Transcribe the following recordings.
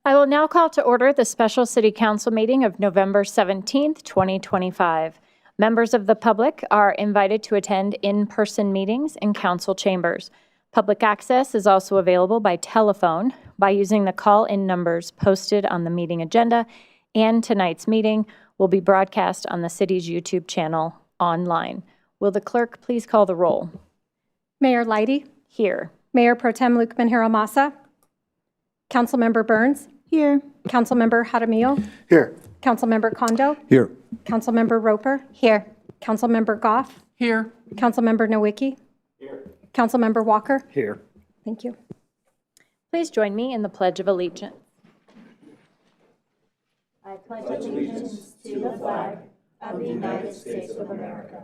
I will now call to order the special City Council meeting of November 17th, 2025. Members of the public are invited to attend in-person meetings in council chambers. Public access is also available by telephone by using the call-in numbers posted on the meeting agenda, and tonight's meeting will be broadcast on the city's YouTube channel online. Will the clerk please call the roll? Mayor Leidy. Here. Mayor Pro Tem Lukman Hiramasa. Councilmember Burns. Here. Councilmember Jaramillo. Here. Councilmember Kondo. Here. Councilmember Roper. Here. Councilmember Goff. Here. Councilmember Nowicki. Here. Councilmember Walker. Here. Thank you. Please join me in the Pledge of Allegiance. I pledge allegiance to the flag of the United States of America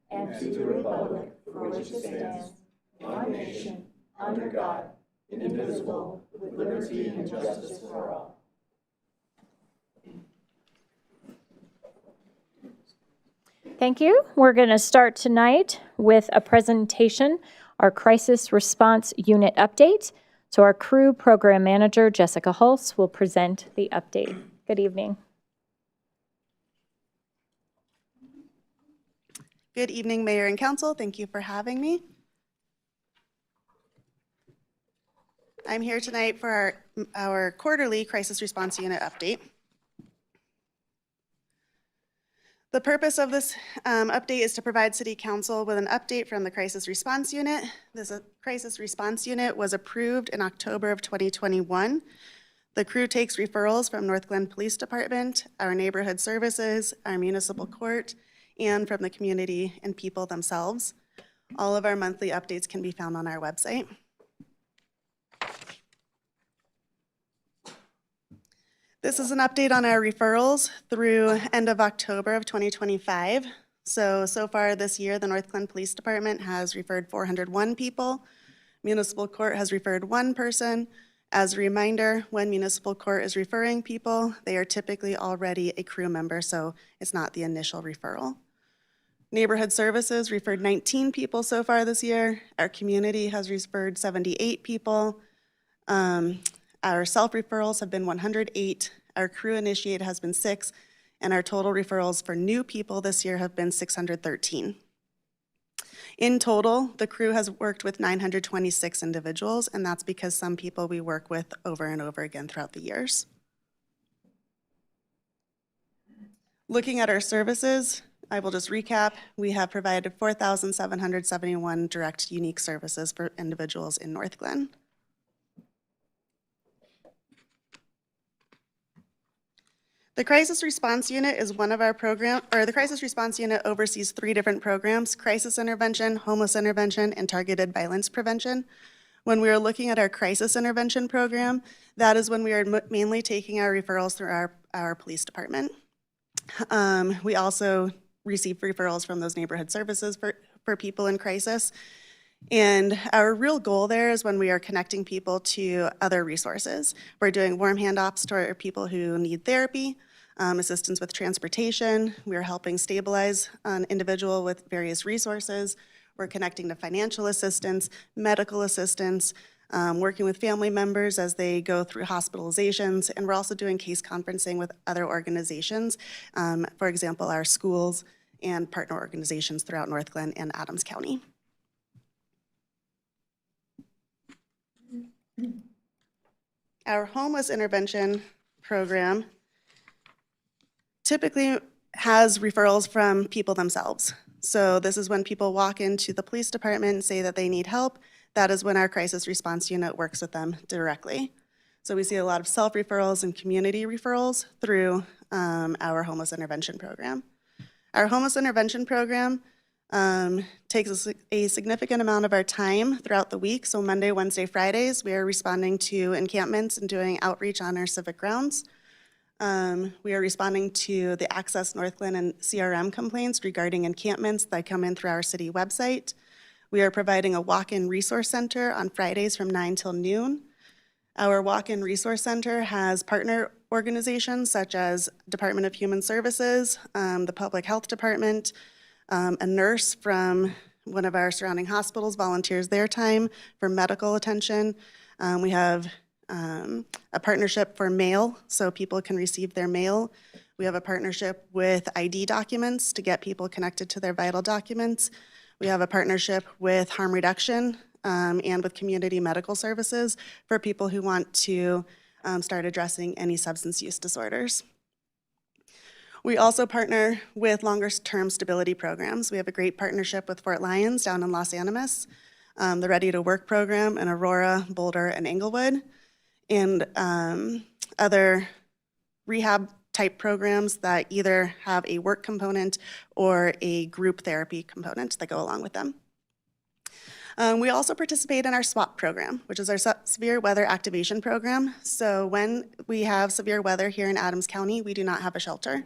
and to the republic for which it stands, one nation, under God, indivisible, with liberty and justice for all. Thank you. We're going to start tonight with a presentation, our Crisis Response Unit update. So our crew program manager, Jessica Hulse, will present the update. Good evening. Good evening, Mayor and Council. Thank you for having me. I'm here tonight for our quarterly Crisis Response Unit update. The purpose of this update is to provide City Council with an update from the Crisis Response Unit. This Crisis Response Unit was approved in October of 2021. The crew takes referrals from Northglenn Police Department, our neighborhood services, our municipal court, and from the community and people themselves. All of our monthly updates can be found on our website. This is an update on our referrals through end of October of 2025. So far this year, the Northglenn Police Department has referred 401 people. Municipal Court has referred 1 person. As a reminder, when Municipal Court is referring people, they are typically already a crew member, so it's not the initial referral. Neighborhood Services referred 19 people so far this year. Our community has referred 78 people. Our self-referrals have been 108. Our crew initiated has been 6. And our total referrals for new people this year have been 613. In total, the crew has worked with 926 individuals, and that's because some people we work with over and over again throughout the years. Looking at our services, I will just recap. We have provided 4,771 direct unique services for individuals in Northglenn. The Crisis Response Unit is one of our programs, or the Crisis Response Unit oversees 3 different programs: crisis intervention, homeless intervention, and targeted violence prevention. When we are looking at our crisis intervention program, that is when we are mainly taking our referrals through our police department. We also receive referrals from those neighborhood services for people in crisis. And our real goal there is when we are connecting people to other resources. We're doing warm handoffs to our people who need therapy, assistance with transportation. We're helping stabilize an individual with various resources. We're connecting to financial assistance, medical assistance, working with family members as they go through hospitalizations, and we're also doing case conferencing with other organizations, for example, our schools and partner organizations throughout Northglenn and Adams County. Our homeless intervention program typically has referrals from people themselves. So this is when people walk into the police department and say that they need help. That is when our crisis response unit works with them directly. So we see a lot of self-referrals and community referrals through our homeless intervention program. Our homeless intervention program takes a significant amount of our time throughout the week. So Monday, Wednesday, Fridays, we are responding to encampments and doing outreach on our civic grounds. We are responding to the Access Northglenn and CRM complaints regarding encampments that come in through our city website. We are providing a walk-in resource center on Fridays from 9 till noon. Our walk-in resource center has partner organizations such as Department of Human Services, the Public Health Department, a nurse from one of our surrounding hospitals volunteers their time for medical attention. We have a partnership for mail, so people can receive their mail. We have a partnership with ID documents to get people connected to their vital documents. We have a partnership with harm reduction and with community medical services for people who want to start addressing any substance use disorders. We also partner with longer-term stability programs. We have a great partnership with Fort Lyons down in Los Animas, the Ready to Work program in Aurora, Boulder, and Englewood, and other rehab type programs that either have a work component or a group therapy component that go along with them. We also participate in our SWAP program, which is our Severe Weather Activation Program. So when we have severe weather here in Adams County, we do not have a shelter.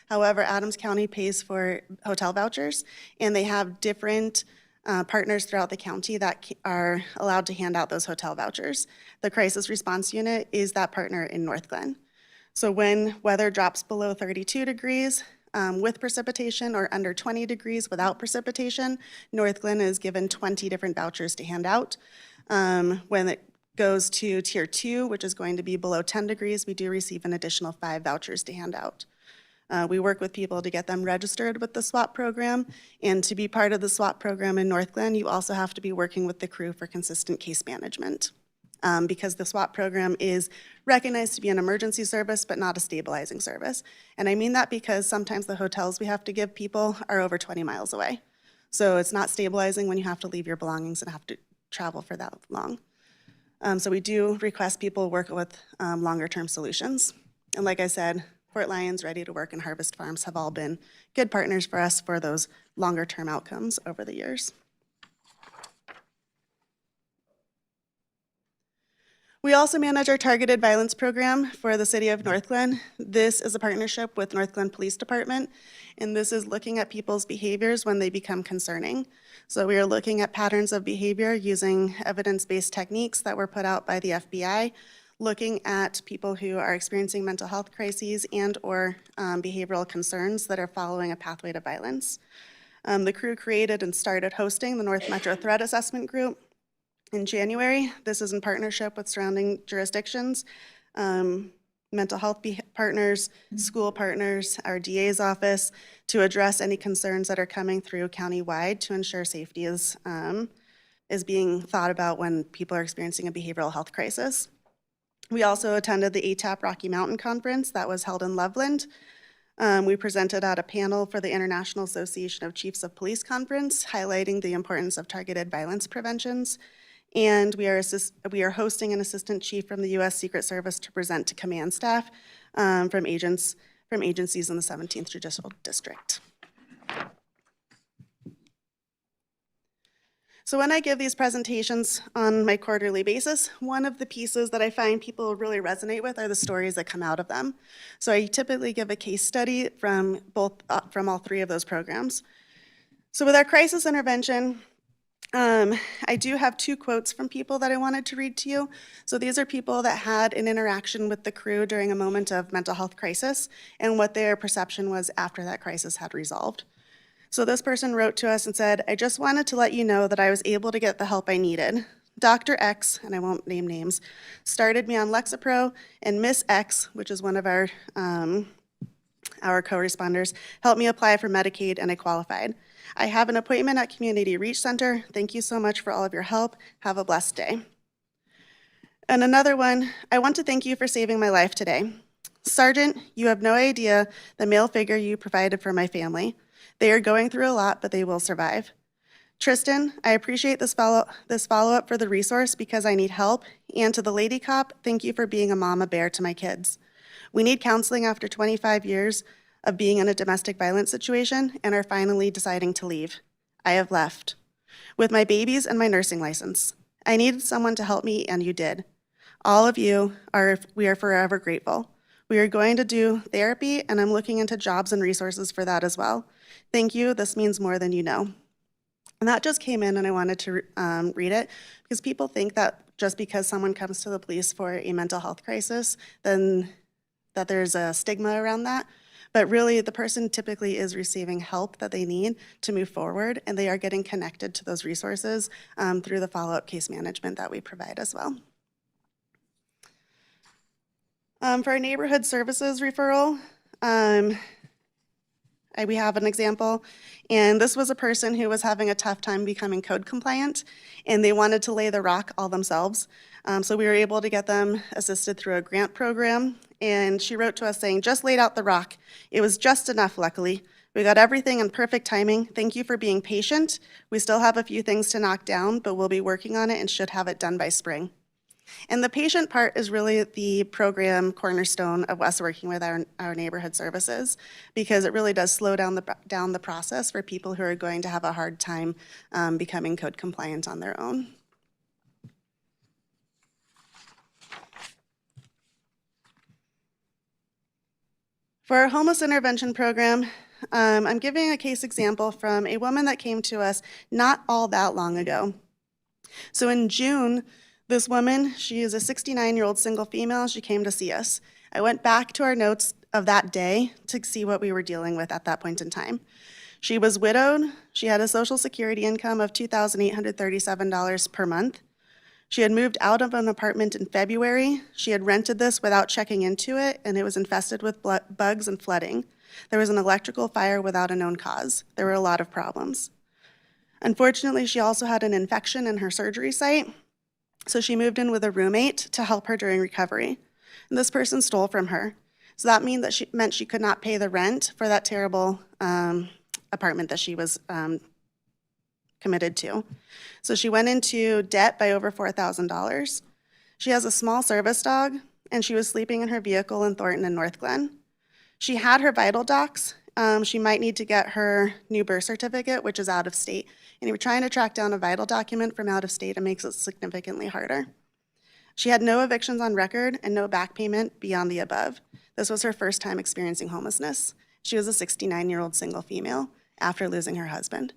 However, Adams County pays for hotel vouchers, and they have different partners throughout the county that are allowed to hand out those hotel vouchers. The Crisis Response Unit is that partner in Northglenn. So when weather drops below 32 degrees with precipitation or under 20 degrees without precipitation, Northglenn is given 20 different vouchers to hand out. When it goes to Tier 2, which is going to be below 10 degrees, we do receive an additional 5 vouchers to hand out. We work with people to get them registered with the SWAP program, and to be part of the SWAP program in Northglenn, you also have to be working with the crew for consistent case management. Because the SWAP program is recognized to be an emergency service, but not a stabilizing service. And I mean that because sometimes the hotels we have to give people are over 20 miles away. So it's not stabilizing when you have to leave your belongings and have to travel for that long. So we do request people work with longer-term solutions. And like I said, Fort Lyons, Ready to Work, and Harvest Farms have all been good partners for us for those longer-term outcomes over the years. We also manage our targeted violence program for the city of Northglenn. This is a partnership with Northglenn Police Department, and this is looking at people's behaviors when they become concerning. So we are looking at patterns of behavior using evidence-based techniques that were put out by the FBI, looking at people who are experiencing mental health crises and or behavioral concerns that are following a pathway to violence. The crew created and started hosting the North Metro Threat Assessment Group in January. This is in partnership with surrounding jurisdictions, mental health partners, school partners, our DA's office, to address any concerns that are coming through countywide to ensure safety is being thought about when people are experiencing a behavioral health crisis. We also attended the ATAP Rocky Mountain Conference that was held in Loveland. We presented at a panel for the International Association of Chiefs of Police Conference, highlighting the importance of targeted violence preventions. And we are hosting an assistant chief from the U.S. Secret Service to present to command staff from agencies in the 17th Judicial District. So when I give these presentations on my quarterly basis, one of the pieces that I find people really resonate with are the stories that come out of them. So I typically give a case study from all 3 of those programs. So with our crisis intervention, I do have 2 quotes from people that I wanted to read to you. So these are people that had an interaction with the crew during a moment of mental health crisis and what their perception was after that crisis had resolved. So this person wrote to us and said, "I just wanted to let you know that I was able to get the help I needed. Dr. X," and I won't name names, "started me on Lexapro, and Miss X," which is one of our co-responders, "helped me apply for Medicaid, and I qualified. I have an appointment at Community Reach Center. Thank you so much for all of your help. Have a blessed day." And another one, "I want to thank you for saving my life today. Sergeant, you have no idea the male figure you provided for my family. They are going through a lot, but they will survive. Tristan, I appreciate this follow-up for the resource because I need help. And to the lady cop, thank you for being a mama bear to my kids. We need counseling after 25 years of being in a domestic violence situation and are finally deciding to leave. I have left. With my babies and my nursing license. I needed someone to help me, and you did. All of you, we are forever grateful. We are going to do therapy, and I'm looking into jobs and resources for that as well. Thank you. This means more than you know." And that just came in, and I wanted to read it because people think that just because someone comes to the police for a mental health crisis, then that there's a stigma around that. But really, the person typically is receiving help that they need to move forward, and they are getting connected to those resources through the follow-up case management that we provide as well. For our neighborhood services referral, we have an example, and this was a person who was having a tough time becoming code compliant, and they wanted to lay the rock all themselves. So we were able to get them assisted through a grant program, and she wrote to us saying, "Just laid out the rock. It was just enough, luckily. We got everything in perfect timing. Thank you for being patient. We still have a few things to knock down, but we'll be working on it and should have it done by spring." And the patient part is really the program cornerstone of us working with our neighborhood services, because it really does slow down the process for people who are going to have a hard time becoming code compliant on their own. For our homeless intervention program, I'm giving a case example from a woman that came to us not all that long ago. So in June, this woman, she is a 69-year-old single female. She came to see us. I went back to our notes of that day to see what we were dealing with at that point in time. She was widowed. She had a Social Security income of $2,837 per month. She had moved out of an apartment in February. She had rented this without checking into it, and it was infested with bugs and flooding. There was an electrical fire without a known cause. There were a lot of problems. Unfortunately, she also had an infection in her surgery site, so she moved in with a roommate to help her during recovery. And this person stole from her. So that meant she could not pay the rent for that terrible apartment that she was committed to. So she went into debt by over $4,000. She has a small service dog, and she was sleeping in her vehicle in Thornton and Northglenn. She had her vital docs. She might need to get her new birth certificate, which is out of state. And if you're trying to track down a vital document from out of state, it makes it significantly harder. She had no evictions on record and no back payment beyond the above. This was her first time experiencing homelessness. She was a 69-year-old single female after losing her husband.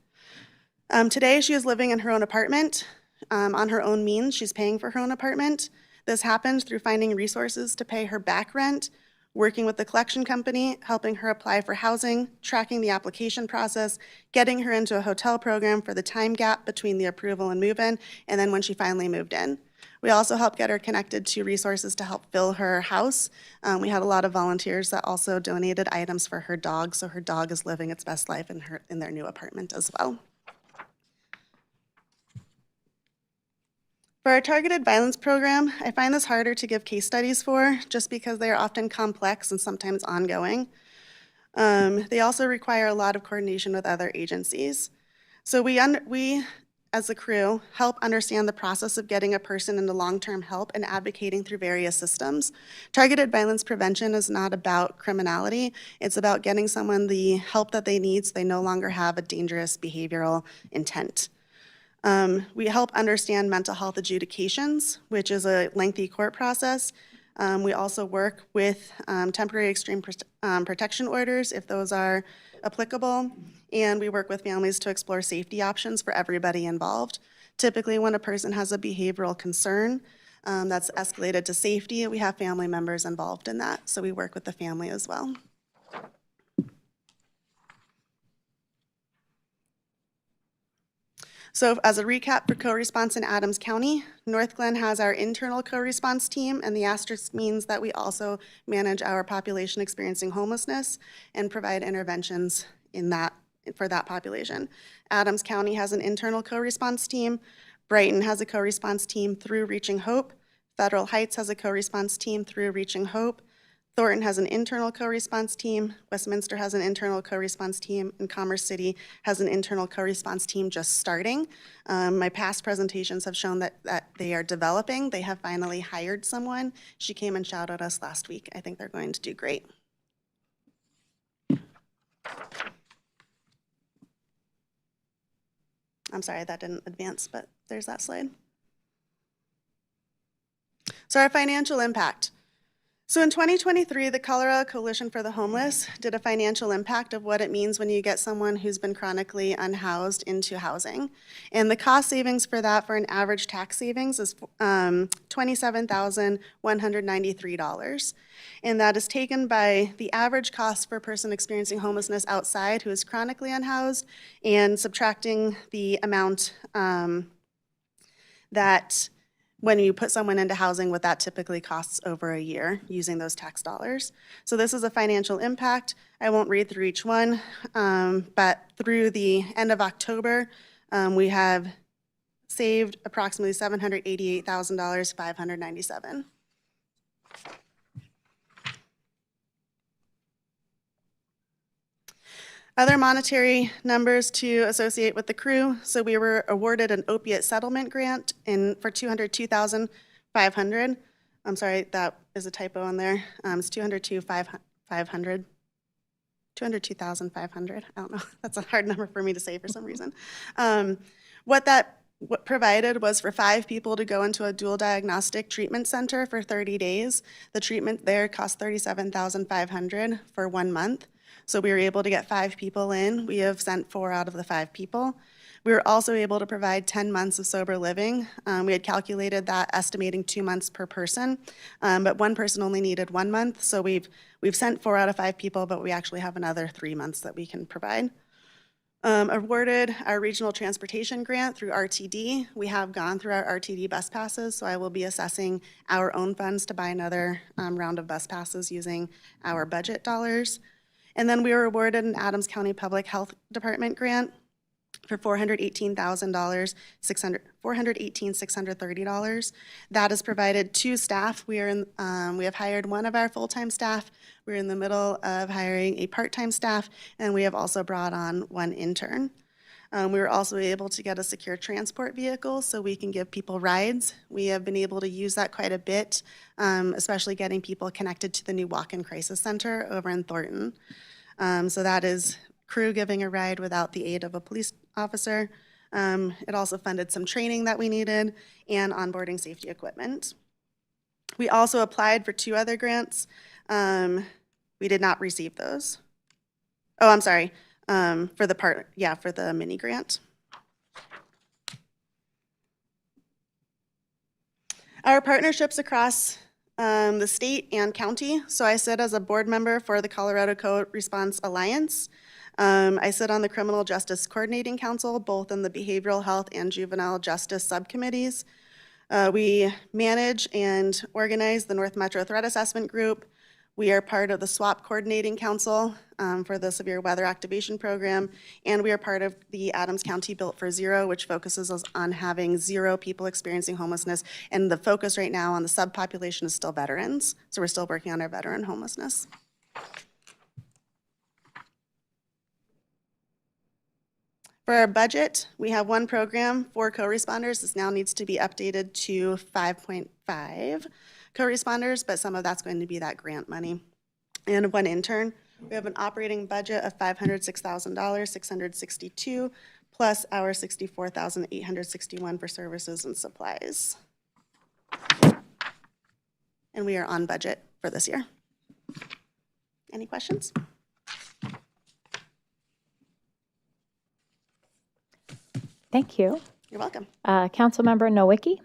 Today, she is living in her own apartment. On her own means, she's paying for her own apartment. This happened through finding resources to pay her back rent, working with the collection company, helping her apply for housing, tracking the application process, getting her into a hotel program for the time gap between the approval and move-in, and then when she finally moved in. We also helped get her connected to resources to help fill her house. We had a lot of volunteers that also donated items for her dog, so her dog is living its best life in their new apartment as well. For our targeted violence program, I find this harder to give case studies for just because they are often complex and sometimes ongoing. They also require a lot of coordination with other agencies. So we, as a crew, help understand the process of getting a person into long-term help and advocating through various systems. Targeted violence prevention is not about criminality. It's about getting someone the help that they need so they no longer have a dangerous behavioral intent. We help understand mental health adjudications, which is a lengthy court process. We also work with temporary extreme protection orders, if those are applicable, and we work with families to explore safety options for everybody involved. Typically, when a person has a behavioral concern that's escalated to safety, we have family members involved in that, so we work with the family as well. So as a recap for co-response in Adams County, Northglenn has our internal co-response team, and the asterisk means that we also manage our population experiencing homelessness and provide interventions for that population. Adams County has an internal co-response team. Brighton has a co-response team through Reaching Hope. Federal Heights has a co-response team through Reaching Hope. Thornton has an internal co-response team, Westminster has an internal co-response team, and Commerce City has an internal co-response team just starting. My past presentations have shown that they are developing. They have finally hired someone. She came and shouted at us last week. I think they're going to do great. I'm sorry, that didn't advance, but there's that slide. So our financial impact. So in 2023, the Colorado Coalition for the Homeless did a financial impact of what it means when you get someone who's been chronically unhoused into housing. And the cost savings for that for an average tax savings is $27,193. And that is taken by the average cost for a person experiencing homelessness outside who is chronically unhoused and subtracting the amount that when you put someone into housing, what that typically costs over a year using those tax dollars. So this is a financial impact. I won't read through each one, but through the end of October, we have saved approximately $788,597. Other monetary numbers to associate with the crew. So we were awarded an opiate settlement grant for $202,500. I'm sorry, that is a typo on there. It's $202,500. $202,500. I don't know. That's a hard number for me to say for some reason. What provided was for 5 people to go into a dual diagnostic treatment center for 30 days. The treatment there cost $37,500 for 1 month. So we were able to get 5 people in. We have sent 4 out of the 5 people. We were also able to provide 10 months of sober living. We had calculated that estimating 2 months per person, but one person only needed 1 month. So we've sent 4 out of 5 people, but we actually have another 3 months that we can provide. Awarded our regional transportation grant through RTD. We have gone through our RTD bus passes, so I will be assessing our own funds to buy another round of bus passes using our budget dollars. And then we were awarded an Adams County Public Health Department grant for $418,630. That is provided to staff. We have hired one of our full-time staff. We're in the middle of hiring a part-time staff, and we have also brought on 1 intern. We were also able to get a secure transport vehicle so we can give people rides. We have been able to use that quite a bit, especially getting people connected to the new walk-in crisis center over in Thornton. So that is crew giving a ride without the aid of a police officer. It also funded some training that we needed and onboarding safety equipment. We also applied for 2 other grants. We did not receive those. Oh, I'm sorry. For the mini grant. Our partnerships across the state and county. So I sit as a board member for the Colorado Co-Response Alliance. I sit on the Criminal Justice Coordinating Council, both in the Behavioral Health and Juvenile Justice subcommittees. We manage and organize the North Metro Threat Assessment Group. We are part of the SWAP Coordinating Council for the Severe Weather Activation Program, and we are part of the Adams County Built for Zero, which focuses on having 0 people experiencing homelessness. And the focus right now on the subpopulation is still veterans, so we're still working on our veteran homelessness. For our budget, we have 1 program for co-responders. This now needs to be updated to 5.5 co-responders, but some of that's going to be that grant money. And 1 intern. We have an operating budget of $506,000, 662, plus our $64,861 for services and supplies. And we are on budget for this year. Any questions? Thank you. You're welcome. Councilmember Nowicki.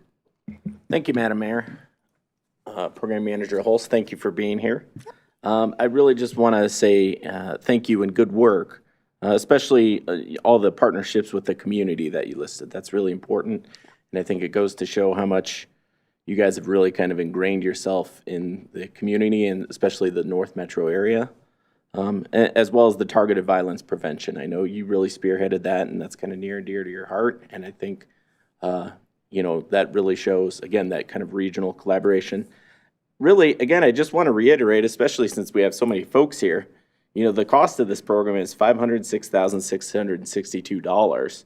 Thank you, Madam Mayor. Program Manager Holst, thank you for being here. I really just want to say thank you and good work, especially all the partnerships with the community that you listed. That's really important, and I think it goes to show how much you guys have really kind of ingrained yourself in the community and especially the North Metro area, as well as the targeted violence prevention. I know you really spearheaded that, and that's kind of near and dear to your heart, and I think that really shows, again, that kind of regional collaboration. Really, again, I just want to reiterate, especially since we have so many folks here, the cost of this program is $506,662,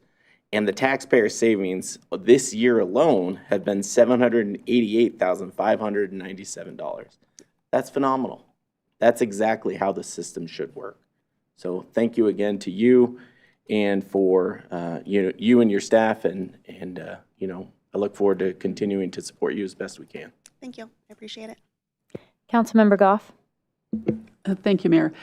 and the taxpayer savings this year alone have been $788,597. That's phenomenal. That's exactly how the system should work. So thank you again to you and for you and your staff, and I look forward to continuing to support you as best we can. Thank you. I appreciate it. Councilmember Goff. Thank you, Mayor.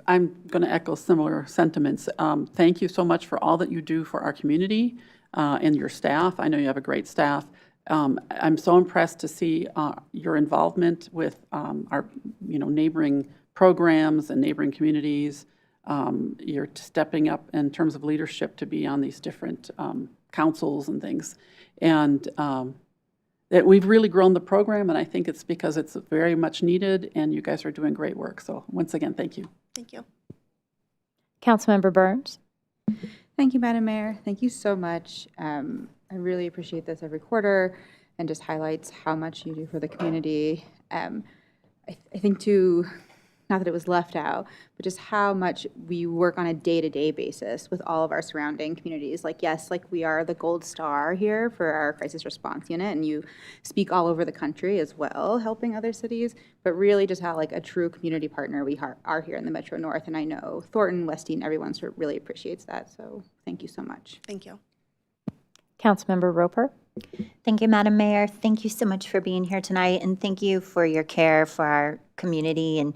I'm going to echo similar sentiments. Thank you so much for all that you do for our community and your staff. I know you have a great staff. I'm so impressed to see your involvement with our neighboring programs and neighboring communities. You're stepping up in terms of leadership to be on these different councils and things. And that we've really grown the program, and I think it's because it's very much needed, and you guys are doing great work. So once again, thank you. Thank you. Councilmember Burns. Thank you, Madam Mayor. Thank you so much. I really appreciate this every quarter and just highlights how much you do for the community. I think too, not that it was left out, but just how much we work on a day-to-day basis with all of our surrounding communities. Like, yes, like we are the gold star here for our crisis response unit, and you speak all over the country as well, helping other cities, but really just how like a true community partner we are here in the Metro North. And I know Thornton, Westine, everyone sort of really appreciates that. So thank you so much. Thank you. Councilmember Roper. Thank you, Madam Mayor. Thank you so much for being here tonight, and thank you for your care for our community. And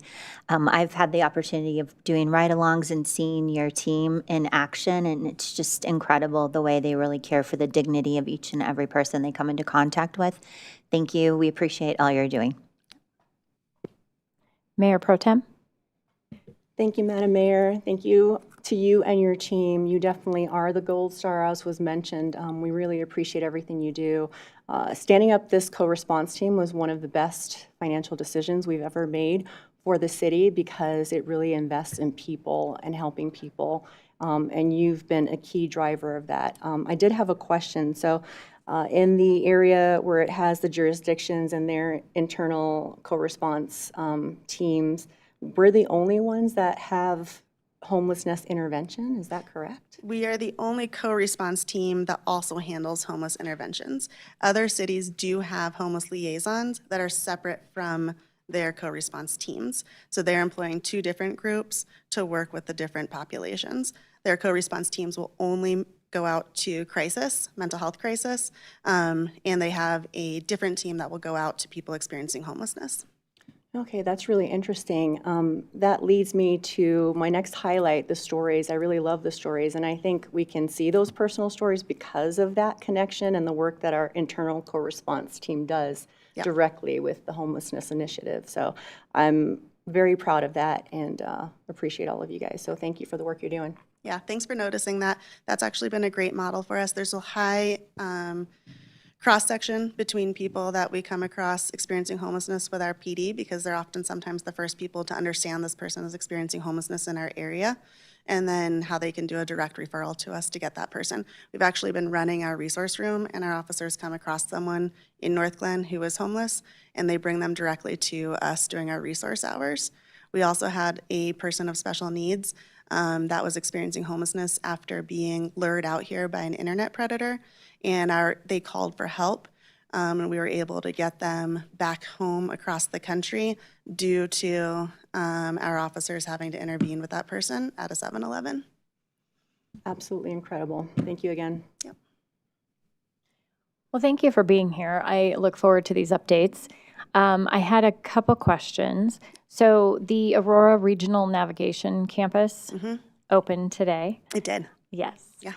I've had the opportunity of doing ride-alongs and seeing your team in action, and it's just incredible the way they really care for the dignity of each and every person they come into contact with. Thank you. We appreciate all you're doing. Mayor Pro Tem. Thank you, Madam Mayor. Thank you to you and your team. You definitely are the gold star, as was mentioned. We really appreciate everything you do. Standing up this co-response team was one of the best financial decisions we've ever made for the city because it really invests in people and helping people. And you've been a key driver of that. I did have a question. So in the area where it has the jurisdictions and their internal co-response teams, we're the only ones that have homelessness intervention, is that correct? We are the only co-response team that also handles homeless interventions. Other cities do have homeless liaisons that are separate from their co-response teams. So they're employing two different groups to work with the different populations. Their co-response teams will only go out to crisis, mental health crisis, and they have a different team that will go out to people experiencing homelessness. Okay, that's really interesting. That leads me to my next highlight, the stories. I really love the stories, and I think we can see those personal stories because of that connection and the work that our internal co-response team does directly with the homelessness initiative. So I'm very proud of that and appreciate all of you guys. So thank you for the work you're doing. Yeah, thanks for noticing that. That's actually been a great model for us. There's a high cross-section between people that we come across experiencing homelessness with our PD because they're often sometimes the first people to understand this person is experiencing homelessness in our area, and then how they can do a direct referral to us to get that person. We've actually been running our resource room, and our officers come across someone in Northglenn who is homeless, and they bring them directly to us during our resource hours. We also had a person of special needs that was experiencing homelessness after being lured out here by an internet predator, and they called for help, and we were able to get them back home across the country due to our officers having to intervene with that person at a 7-Eleven. Absolutely incredible. Thank you again. Yep. Well, thank you for being here. I look forward to these updates. I had a couple questions. So the Aurora Regional Navigation Campus opened today. It did. Yes. Yeah.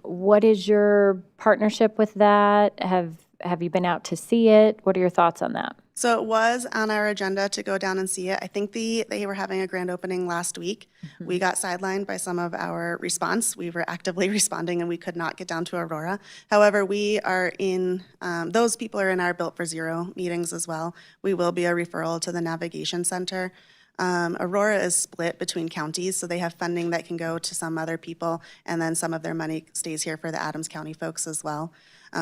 What is your partnership with that? Have you been out to see it? What are your thoughts on that? So it was on our agenda to go down and see it. I think they were having a grand opening last week. We got sidelined by some of our response. We were actively responding and we could not get down to Aurora. However, we are in, those people are in our Built for Zero meetings as well. We will be a referral to the Navigation Center. Aurora is split between counties, so they have funding that can go to some other people, and then some of their money stays here for the Adams County folks as well.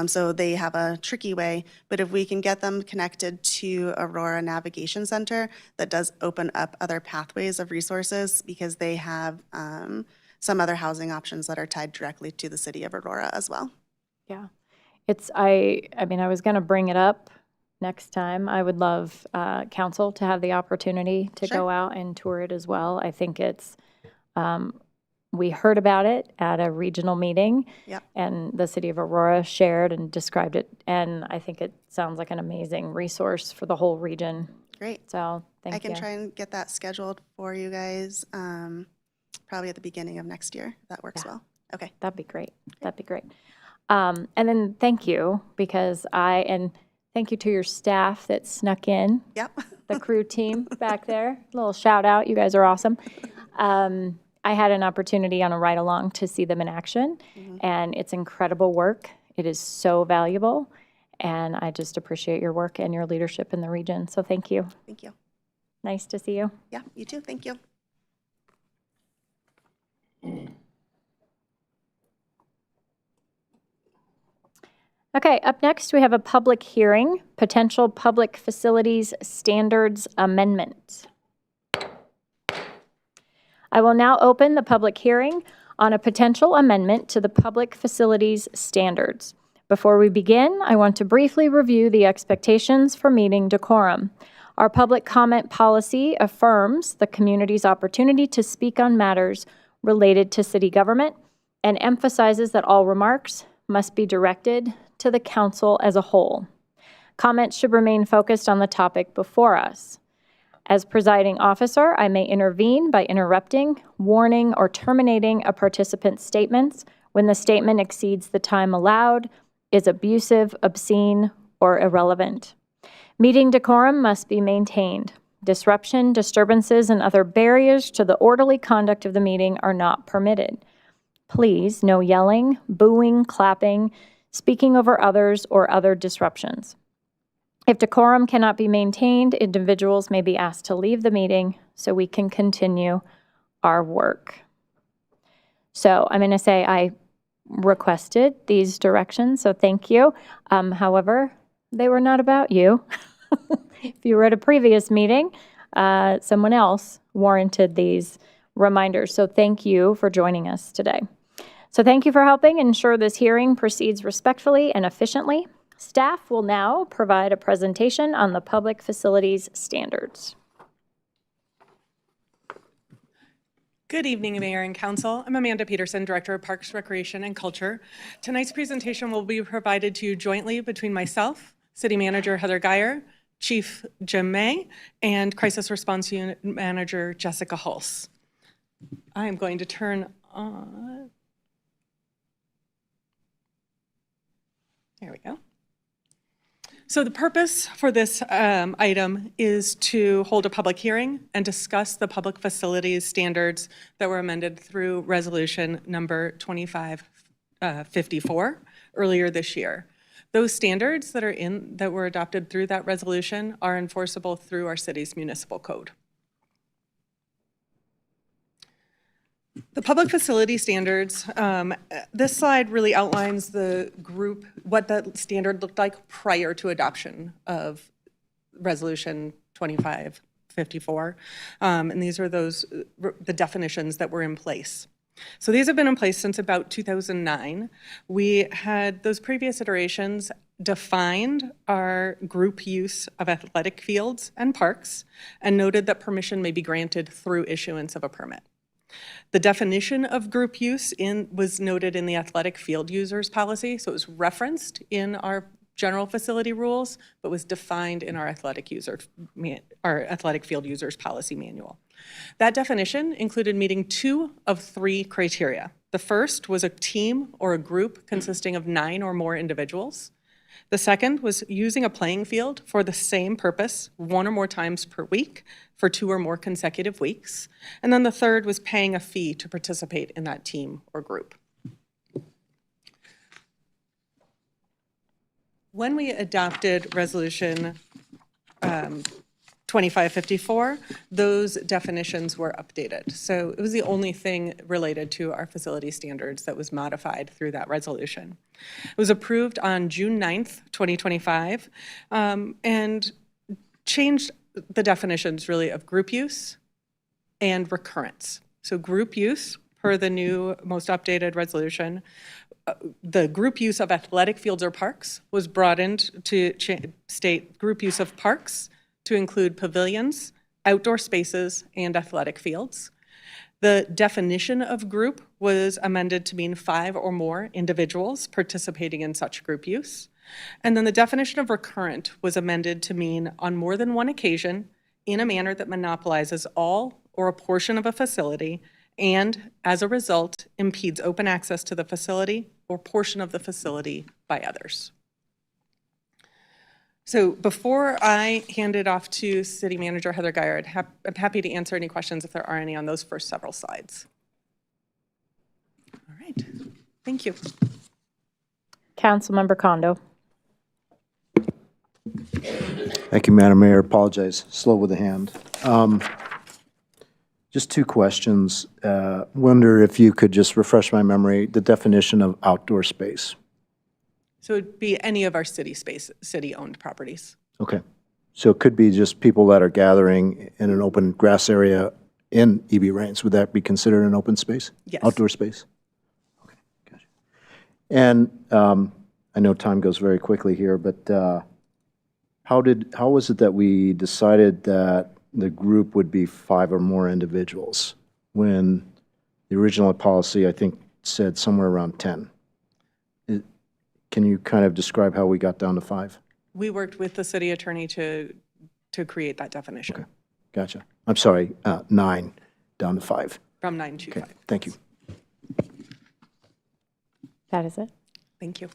So they have a tricky way, but if we can get them connected to Aurora Navigation Center, that does open up other pathways of resources because they have some other housing options that are tied directly to the city of Aurora as well. Yeah. I mean, I was going to bring it up next time. I would love council to have the opportunity to go out and tour it as well. I think it's, we heard about it at a regional meeting, and the city of Aurora shared and described it, and I think it sounds like an amazing resource for the whole region. Great. So thank you. I can try and get that scheduled for you guys probably at the beginning of next year, if that works well. Okay. That'd be great. That'd be great. And then thank you, because thank you to your staff that snuck in. Yep. The crew team back there. Little shout out. You guys are awesome. I had an opportunity on a ride along to see them in action, and it's incredible work. It is so valuable. and I just appreciate your work and your leadership in the region. So thank you. Thank you. Nice to see you. Yeah, you too. Thank you. Okay, up next, we have a public hearing, potential public facilities standards amendment. I will now open the public hearing on a potential amendment to the public facilities standards. Before we begin, I want to briefly review the expectations for meeting decorum. Our public comment policy affirms the community's opportunity to speak on matters related to city government and emphasizes that all remarks must be directed to the council as a whole. Comments should remain focused on the topic before us. As presiding officer, I may intervene by interrupting, warning, or terminating a participant's statements when the statement exceeds the time allowed, is abusive, obscene, or irrelevant. Meeting decorum must be maintained. Disruption, disturbances, and other barriers to the orderly conduct of the meeting are not permitted. Please, no yelling, booing, clapping, speaking over others, or other disruptions. If decorum cannot be maintained, individuals may be asked to leave the meeting so we can continue our work. So I'm going to say I requested these directions, so thank you. However, they were not about you. If you were at a previous meeting, someone else warranted these reminders. So thank you for joining us today. So thank you for helping ensure this hearing proceeds respectfully and efficiently. Staff will now provide a presentation on the public facilities standards. Good evening, Mayor and Council. I'm Amanda Peterson, Director of Parks, Recreation, and Culture. Tonight's presentation will be provided to you jointly between myself, City Manager Heather Geyer, Chief Jim May, and Crisis Response Unit Manager Jessica Hulse. I am going to turn on. There we go. So the purpose for this item is to hold a public hearing and discuss the public facilities standards that were amended through resolution number 2554 earlier this year. Those standards that were adopted through that resolution are enforceable through our city's municipal code. The public facility standards, this slide really outlines the group, what that standard looked like prior to adoption of Resolution 2554. And these are the definitions that were in place. So these have been in place since about 2009. We had those previous iterations defined our group use of athletic fields and parks and noted that permission may be granted through issuance of a permit. The definition of group use was noted in the athletic field users policy, so it was referenced in our general facility rules, but was defined in our athletic field users policy manual. That definition included meeting 2 of 3 criteria. The first was a team or a group consisting of 9 or more individuals. The second was using a playing field for the same purpose 1 or more times per week for 2 or more consecutive weeks. And then the third was paying a fee to participate in that team or group. When we adopted Resolution 2554, those definitions were updated. So it was the only thing related to our facility standards that was modified through that resolution. It was approved on June 9th, 2025, and changed the definitions really of group use and recurrence. So group use, per the new, most updated resolution, the group use of athletic fields or parks was broadened to state group use of parks to include pavilions, outdoor spaces, and athletic fields. The definition of group was amended to mean 5 or more individuals participating in such group use. And then the definition of recurrent was amended to mean on more than one occasion in a manner that monopolizes all or a portion of a facility and, as a result, impedes open access to the facility or portion of the facility by others. So before I hand it off to City Manager Heather Geyer, I'm happy to answer any questions if there are any on those first several slides. All right, thank you. Councilmember Kondo. Thank you, Madam Mayor. Apologize, slow with the hand. Just two questions. Wonder if you could just refresh my memory, the definition of outdoor space. So it'd be any of our city-owned properties. Okay. So it could be just people that are gathering in an open grass area in EB Rains. Would that be considered an open space? Yes. Outdoor space? Okay, gotcha. And I know time goes very quickly here, but how was it that we decided that the group would be 5 or more individuals when the original policy, I think, said somewhere around 10? Can you kind of describe how we got down to 5? We worked with the city attorney to create that definition. Okay, gotcha. I'm sorry, 9 down to 5. From 9 to Okay, 5. thank you. That is it. Thank you.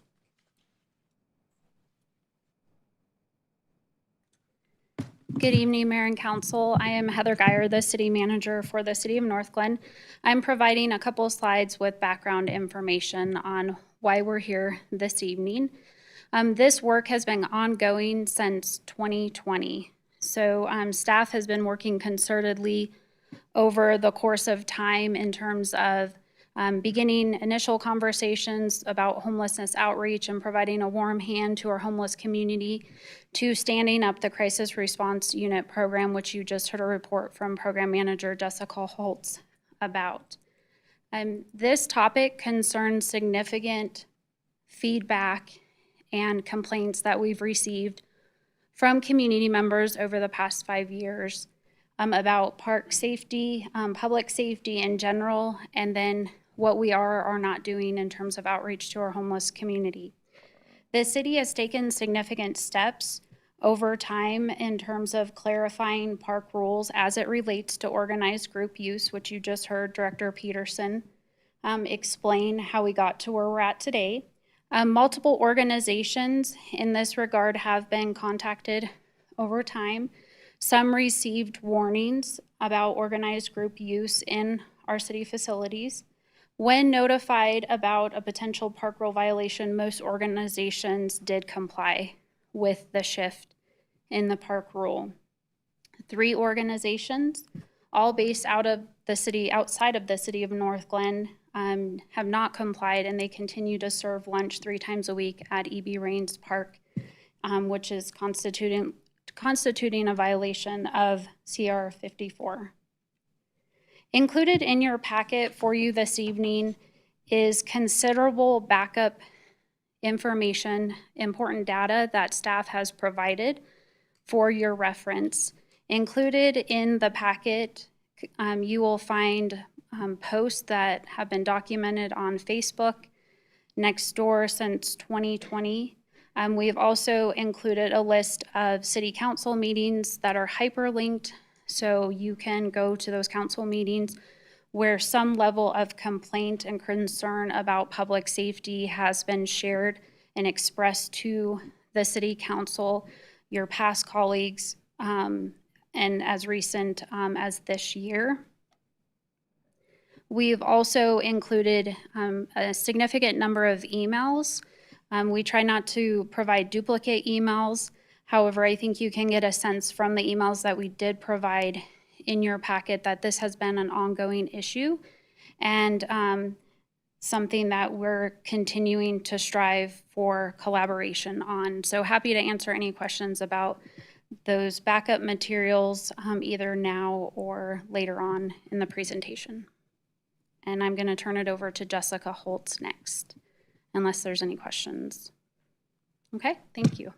Good evening, Mayor and Council. I am Heather Geyer, the City Manager for the City of Northglenn. I'm providing a couple slides with background information on why we're here this evening. This work has been ongoing since 2020. So staff has been working concertedly over the course of time in terms of beginning initial conversations about homelessness outreach and providing a warm hand to our homeless community, to standing up the Crisis Response Unit program, which you just heard a report from Program Manager Jessica Holtz about. This topic concerns significant feedback and complaints that we've received from community members over the past 5 years about park safety, public safety in general, and then what we are or not doing in terms of outreach to our homeless community. The city has taken significant steps over time in terms of clarifying park rules as it relates to organized group use, which you just heard Director Peterson explain how we got to where we're at today. Multiple organizations in this regard have been contacted over time. Some received warnings about organized group use in our city facilities. When notified about a potential park rule violation, most organizations did comply with the shift in the park rule. 3 organizations, all based out of the city, outside of the city of Northglenn, have not complied, and they continue to serve lunch 3 times a week at EB Rains Park, which is constituting a violation of CR 54. Included in your packet for you this evening is considerable backup information, important data that staff has provided for your reference. Included in the packet, you will find posts that have been documented on Facebook, Nextdoor since 2020. We've also included a list of city council meetings that are hyperlinked, so you can go to those council meetings where some level of complaint and concern about public safety has been shared and expressed to the city council, your past colleagues, and as recent as this year. We've also included a significant number of emails. We try not to provide duplicate emails. However, I think you can get a sense from the emails that we did provide in your packet that this has been an ongoing issue and something that we're continuing to strive for collaboration on. So happy to answer any questions about those backup materials either now or later on in the presentation. And I'm going to turn it over to Jessica Holtz next, unless there's any questions. Okay, thank you.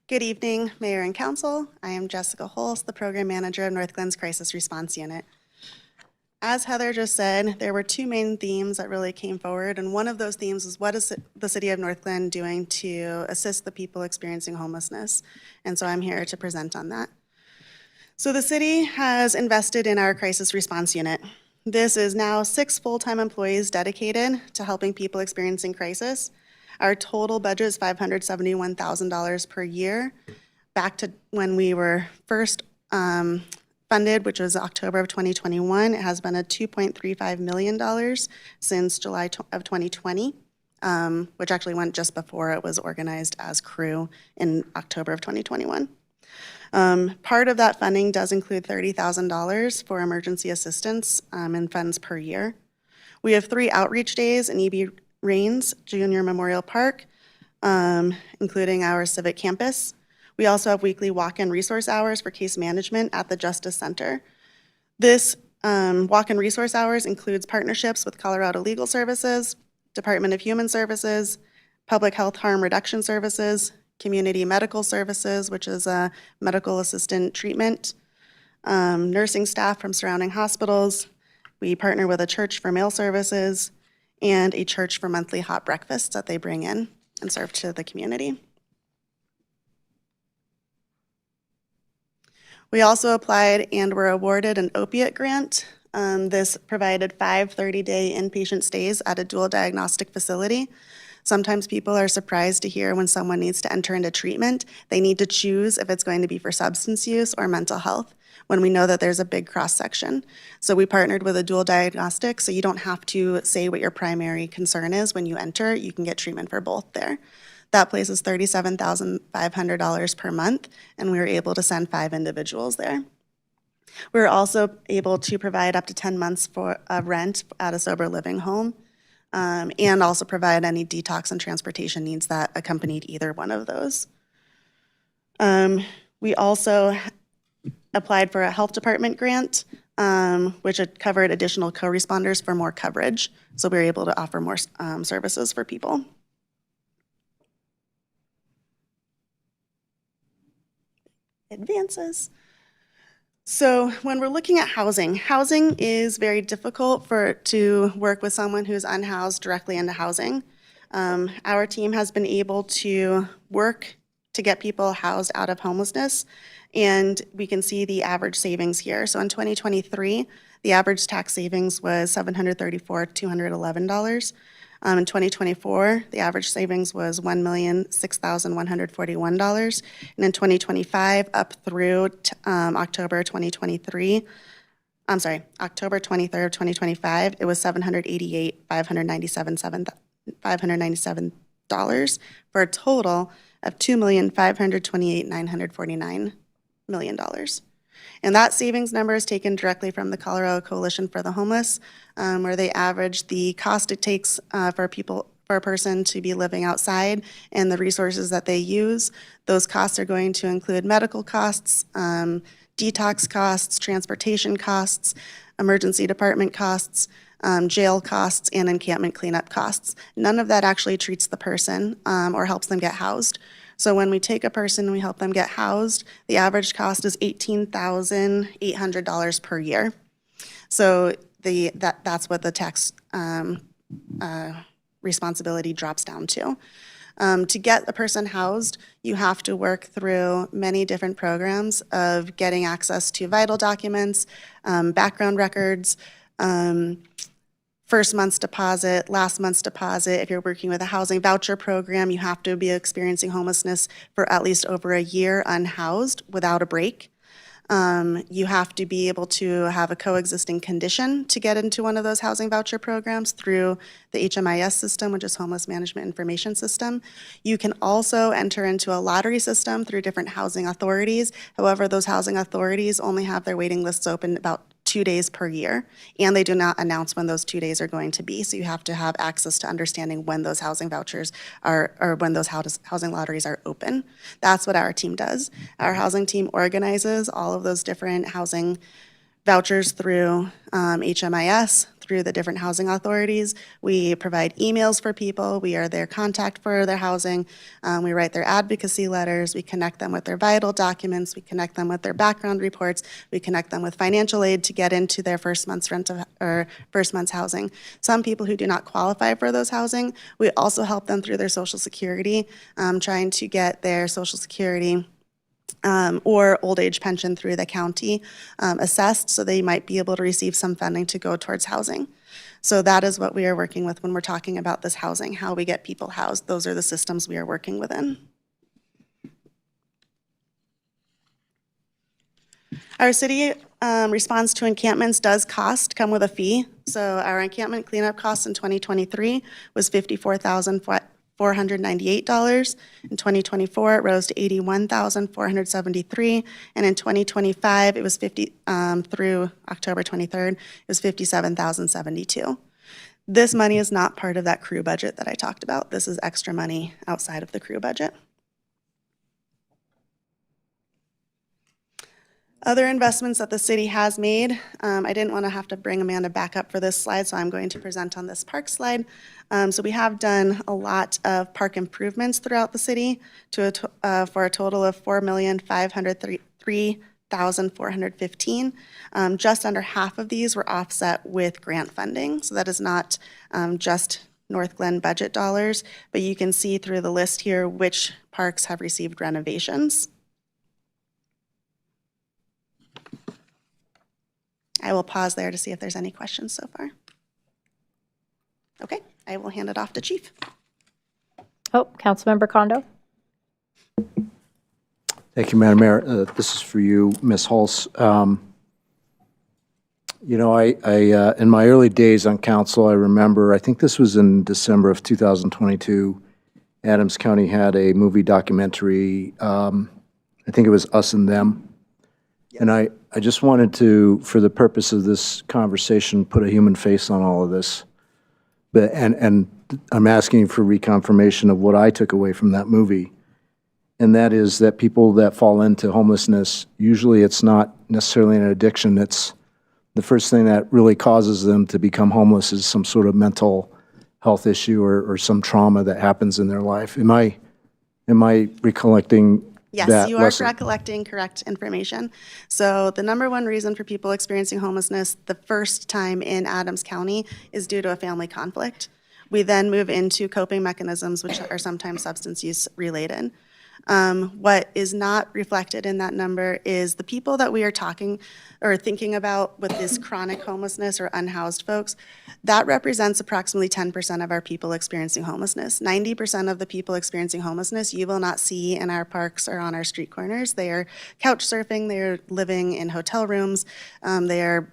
Good evening, Mayor and Council. I am Jessica Holtz, the Program Manager of Northglenn's Crisis Response Unit. As Heather just said, there were 2 main themes that really came forward, and one of those themes was what is the City of Northglenn doing to assist the people experiencing homelessness? And so I'm here to present on that. So the city has invested in our Crisis Response Unit. This is now 6 full-time employees dedicated to helping people experiencing crisis. Our total budget is $571,000 per year, back to when we were first funded, which was October of 2021. It has been a $2.35 million since July of 2020, which actually went just before it was organized as CREW in October of 2021. Part of that funding does include $30,000 for emergency assistance and funds per year. We have 3 outreach days in EB Rains Junior Memorial Park, including our civic campus. We also have weekly walk-in resource hours for case management at the Justice Center. This walk-in resource hours includes partnerships with Colorado Legal Services, Department of Human Services, Public Health Harm Reduction Services, Community Medical Services, which is a medical assistant treatment, nursing staff from surrounding hospitals. We partner with a church for mail services and a church for monthly hot breakfasts that they bring in and serve to the community. We also applied and were awarded an opiate grant. This provided 5 30-day inpatient stays at a dual diagnostic facility. Sometimes people are surprised to hear when someone needs to enter into treatment, they need to choose if it's going to be for substance use or mental health, when we know that there's a big cross-section. So we partnered with a dual diagnostic, so you don't have to say what your primary concern is when you enter. You can get treatment for both there. That place is $37,500 per month, and we were able to send 5 individuals there. We were also able to provide up to 10 months for rent at a sober living home, and also provide any detox and transportation needs that accompanied either one of those. We also applied for a health department grant, which had covered additional co-responders for more coverage, so we were able to offer more services for people. Advances. So when we're looking at housing, housing is very difficult to work with someone who's unhoused directly into housing. Our team has been able to work to get people housed out of homelessness, and we can see the average savings here. So in 2023, the average tax savings was $734,211. In 2024, the average savings was $1,006,141. And in 2025, up through October 23rd of 2025, it was $788,597 for a total of $2,528,949 million. And that savings number is taken directly from the Colorado Coalition for the Homeless, where they average the cost it takes for a person to be living outside and the resources that they use. Those costs are going to include medical costs, detox costs, transportation costs, emergency department costs, jail costs, and encampment cleanup costs. None of that actually treats the person or helps them get housed. So when we take a person and we help them get housed, the average cost is $18,800 per year. So that's what the tax responsibility drops down to. To get a person housed, you have to work through many different programs of getting access to vital documents, background records, first month's deposit, last month's deposit. If you're working with a housing voucher program, you have to be experiencing homelessness for at least over a year unhoused without a break. You have to be able to have a coexisting condition to get into one of those housing voucher programs through the HMIS system, which is Homeless Management Information System. You can also enter into a lottery system through different housing authorities. However, those housing authorities only have their waiting lists open about 2 days per year, and they do not announce when those 2 days are going to be. So you have to have access to understanding when those housing vouchers are, or when those housing lotteries are open. That's what our team does. Our housing team organizes all of those different housing vouchers through HMIS, through the different housing authorities. We provide emails for people. We are their contact for their housing. We write their advocacy letters. We connect them with their vital documents. We connect them with their background reports. We connect them with financial aid to get into their first month's rent or first month's housing. Some people who do not qualify for those housing, we also help them through their Social Security, trying to get their Social Security or old age pension through the county assessed, so they might be able to receive some funding to go towards housing. So that is what we are working with when we're talking about this housing, how we get people housed. Those are the systems we are working within. Our city response to encampments does come with a fee. So our encampment cleanup cost in 2023 was $54,498. In 2024, it rose to $81,473. And in 2025, it was through October 23rd, it was $57,072. This money is not part of that crew budget that I talked about. This is extra money outside of the crew budget. Other investments that the city has made, I didn't want to have to bring Amanda back up for this slide, so I'm going to present on this park slide. So we have done a lot of park improvements throughout the city for a total of $4,503,415. Just under half of these were offset with grant funding, so that is not just Northglenn budget dollars, but you can see through the list here which parks have received renovations. I will pause there to see if there's any questions so far. Okay, I will hand it off to Chief. Oh, Councilmember Kondo. Thank you, Madam Mayor. This is for you, Ms. Hulse. You know, I in my early days on council, I remember, I think this was in December of 2022, Adams County had a movie documentary, I think it was Us and Them. And I just wanted to, for the purpose of this conversation, put a human face on all of this. But and I'm asking for reconfirmation of what I took away from that movie. And that is that people that fall into homelessness, usually it's not necessarily an addiction. It's the first thing that really causes them to become homeless is some sort of mental health issue or some trauma that happens in their life. Am I recollecting Yes, that you are lesson? recollecting correct information. So the number one reason for people experiencing homelessness the first time in Adams County is due to a family conflict. We then move into coping mechanisms, which are sometimes substance use related. What is not reflected in that number is the people that we are talking or thinking about with this chronic homelessness or unhoused folks. That represents approximately 10% of our people experiencing homelessness. 90% of the people experiencing homelessness you will not see in our parks or on our street corners. They are couch surfing, they are living in hotel rooms, they are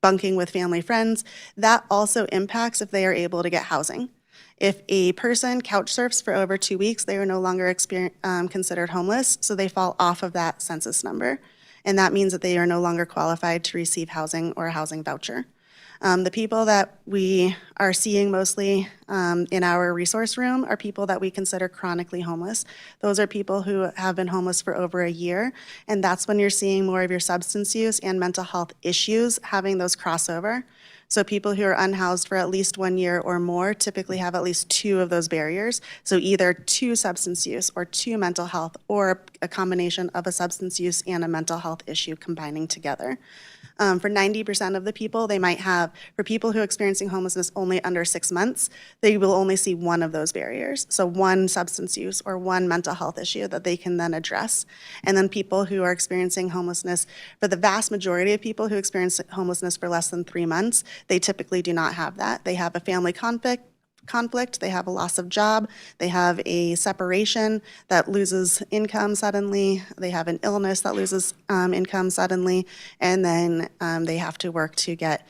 bunking with family friends. That also impacts if they are able to get housing. If a person couch surfs for over 2 weeks, they are no longer considered homeless, so they fall off of that census number. And that means that they are no longer qualified to receive housing or a housing voucher. The people that we are seeing mostly in our resource room are people that we consider chronically homeless. Those are people who have been homeless for over a year, and that's when you're seeing more of your substance use and mental health issues having those crossover. So people who are unhoused for at least 1 year or more typically have at least 2 of those barriers. So either 2 substance use or 2 mental health, or a combination of a substance use and a mental health issue combining together. For 90% of the people, they might have, for people who are experiencing homelessness only under 6 months, they will only see 1 of those barriers. So 1 substance use or 1 mental health issue that they can then address. And then people who are experiencing homelessness, for the vast majority of people who experience homelessness for less than 3 months, they typically do not have that. They have a family conflict, they have a loss of job, they have a separation that loses income suddenly, they have an illness that loses income suddenly, and then they have to work to get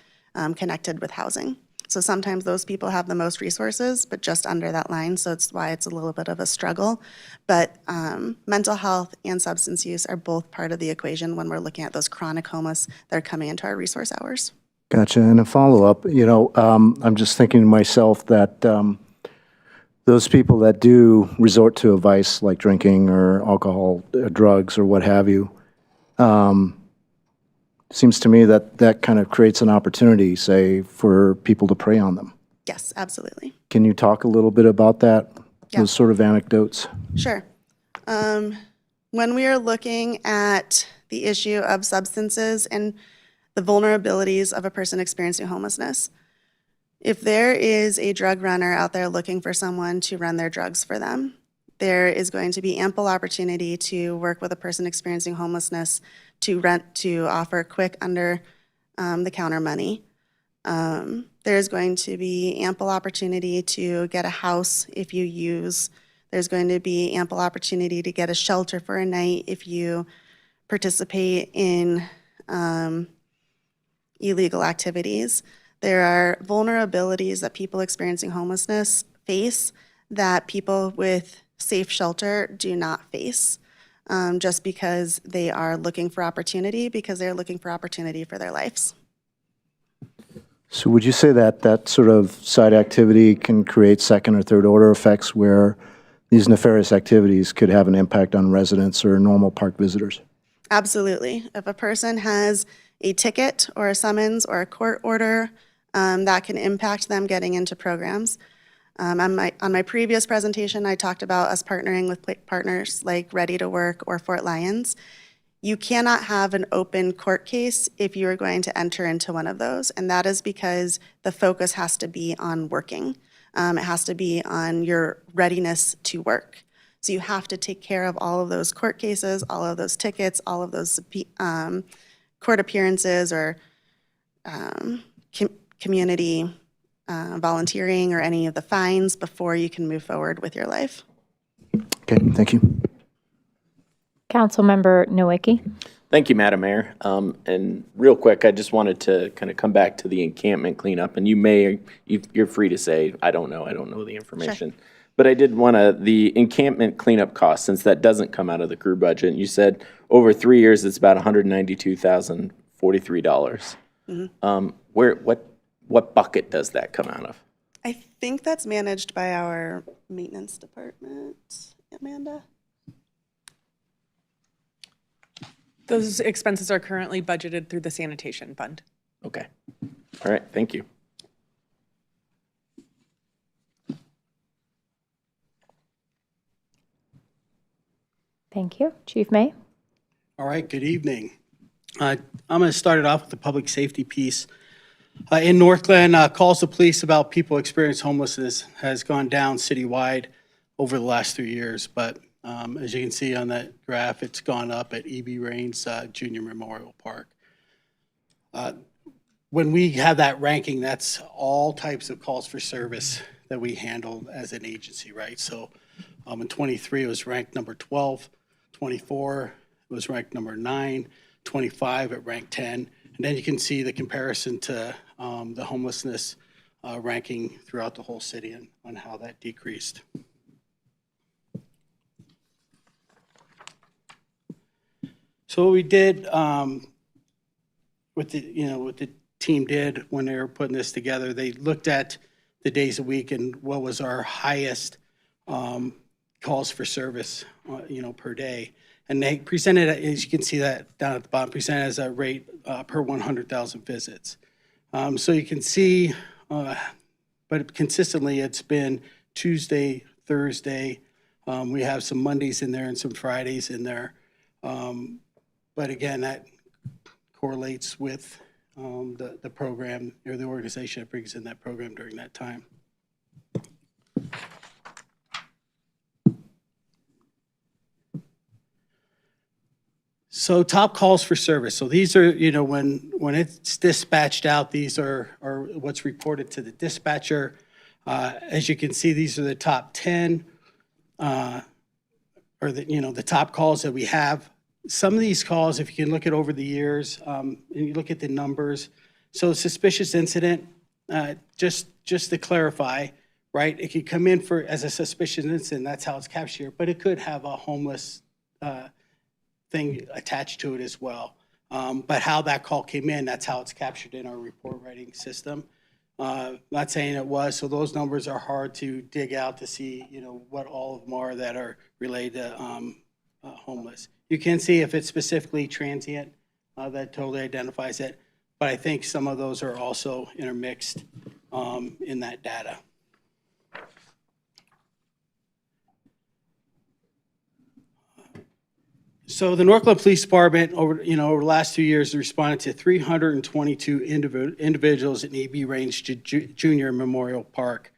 connected with housing. So sometimes those people have the most resources, but just under that line, so it's why it's a little bit of a struggle. But mental health and substance use are both part of the equation when we're looking at those chronic homeless that are coming into our resource hours. Gotcha. And a follow-up, you know, I'm just thinking to myself that those people that do resort to a vice like drinking or alcohol, drugs, or what have you, seems to me that that kind of creates an opportunity, say, for people to prey on them. Yes, absolutely. Can you talk a little bit about that, those sort of anecdotes? Sure. When we are looking at the issue of substances and the vulnerabilities of a person experiencing homelessness, if there is a drug runner out there looking for someone to run their drugs for them, there is going to be ample opportunity to work with a person experiencing homelessness to offer quick under the counter money. There's going to be ample opportunity to get a house if you use. There's going to be ample opportunity to get a shelter for a night if you participate in illegal activities. There are vulnerabilities that people experiencing homelessness face that people with safe shelter do not face, just because they are looking for opportunity, because they're looking for opportunity for their lives. So would you say that that sort of side activity can create second or third order effects where these nefarious activities could have an impact on residents or normal park visitors? Absolutely. If a person has a ticket or a summons or a court order, that can impact them getting into programs. On my previous presentation, I talked about us partnering with partners like Ready to Work or Fort Lyons. You cannot have an open court case if you are going to enter into one of those, and that is because the focus has to be on working. It has to be on your readiness to work. So you have to take care of all of those court cases, all of those tickets, all of those court appearances or community volunteering or any of the fines before you can move forward with your life. Okay, thank you. Councilmember Nowicki. Thank you, Madam Mayor. And real quick, I just wanted to kind of come back to the encampment cleanup, and you're free to say, I don't know the information. Sure. But I did want to, the encampment cleanup cost, since that doesn't come out of the crew budget, you said over 3 years, it's about $192,043. Mm-hmm. What bucket does that come out of? I think that's managed by our maintenance department, Amanda. Those expenses are currently budgeted through the sanitation fund. Okay. All right, thank you. Thank you. Chief May. All right, good evening. I'm going to start it off with the public safety piece. In Northglenn, calls to police about people experiencing homelessness has gone down citywide over the last 3 years, but as you can see on that graph, it's gone up at E.B. Raines Junior Memorial Park. When we have that ranking, that's all types of calls for service that we handle as an agency, right? So in 23, it was ranked number 12. 24, it was ranked number 9. 25, it ranked 10. And then you can see the comparison to the homelessness ranking throughout the whole city and on how that decreased. So what we did, what the team did when they were putting this together, they looked at the days a week and what was our highest calls for service, per day. And they presented, as you can see that down at the bottom, presented as a rate per 100,000 visits. So you can see, but consistently it's been Tuesday, Thursday. We have some Mondays in there and some Fridays in there. But again, that correlates with the program or the organization that brings in that program during that time. So top calls for service. So these are, when it's dispatched out, these are what's reported to the dispatcher. As you can see, these are the top 10, or the top calls that we have. Some of these calls, if you can look at over the years, and you look at the numbers. So suspicious incident, just to clarify, right? It could come in as a suspicious incident, that's how it's captured, but it could have a homeless thing attached to it as well. But how that call came in, that's how it's captured in our report writing system. Not saying it was, so those numbers are hard to dig out to see, what all of them are that are related to homeless. You can see if it's specifically transient, that totally identifies it. But I think some of those are also intermixed in that data. So the Northglenn Police Department over the last 2 years responded to 322 individuals in E.B. Raines Junior Memorial Park.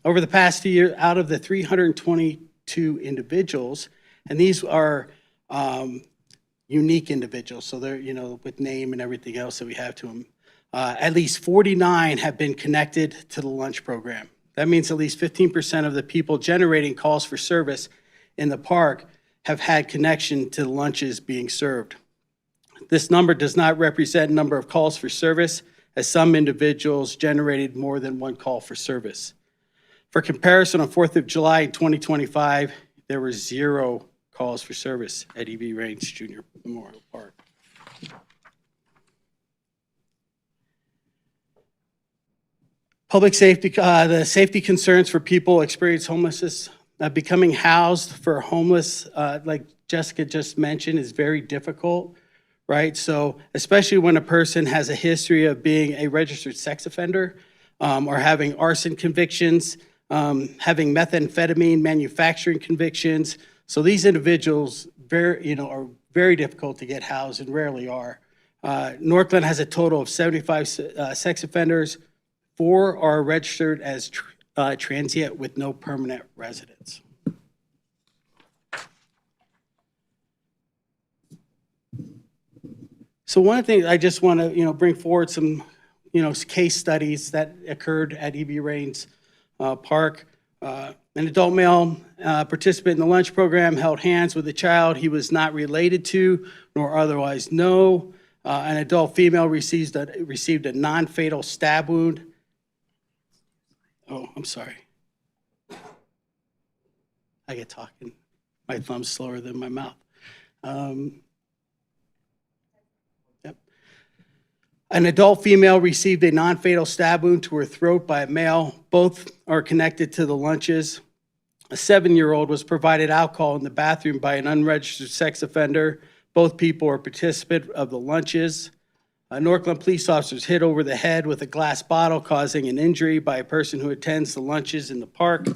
Over the past year, out of the 322 individuals, and these are unique individuals, so they're with name and everything else that we have to them. At least 49 have been connected to the lunch program. That means at least 15% of the people generating calls for service in the park have had connection to the lunches being served. This number does not represent number of calls for service, as some individuals generated more than one call for service. For comparison, on 4th of July in 2025, there were 0 calls for service at E.B. Raines Junior Memorial Park. Public safety, the safety concerns for people experiencing homelessness, becoming housed for homeless, like Jessica just mentioned, is very difficult, right? So especially when a person has a history of being a registered sex offender, or having arson convictions, having methamphetamine manufacturing convictions. So these individuals are very difficult to get housed and rarely are. Northglenn has a total of 75 sex offenders. 4 are registered as transient with no permanent residence. So one of the things I just want to, bring forward some, case studies that occurred at E.B. Raines Park. An adult male participant in the lunch program held hands with a child he was not related to nor otherwise know. An adult female received a non-fatal stab wound. Oh, I'm sorry. I get talking. My thumb's slower than my mouth. An adult female received a non-fatal stab wound to her throat by a male. Both are connected to the lunches. A 7-year-old was provided alcohol in the bathroom by an unregistered sex offender. Both people are participants of the lunches. Northglenn police officers hit over the head with a glass bottle, causing an injury by a person who attends the lunches in the park.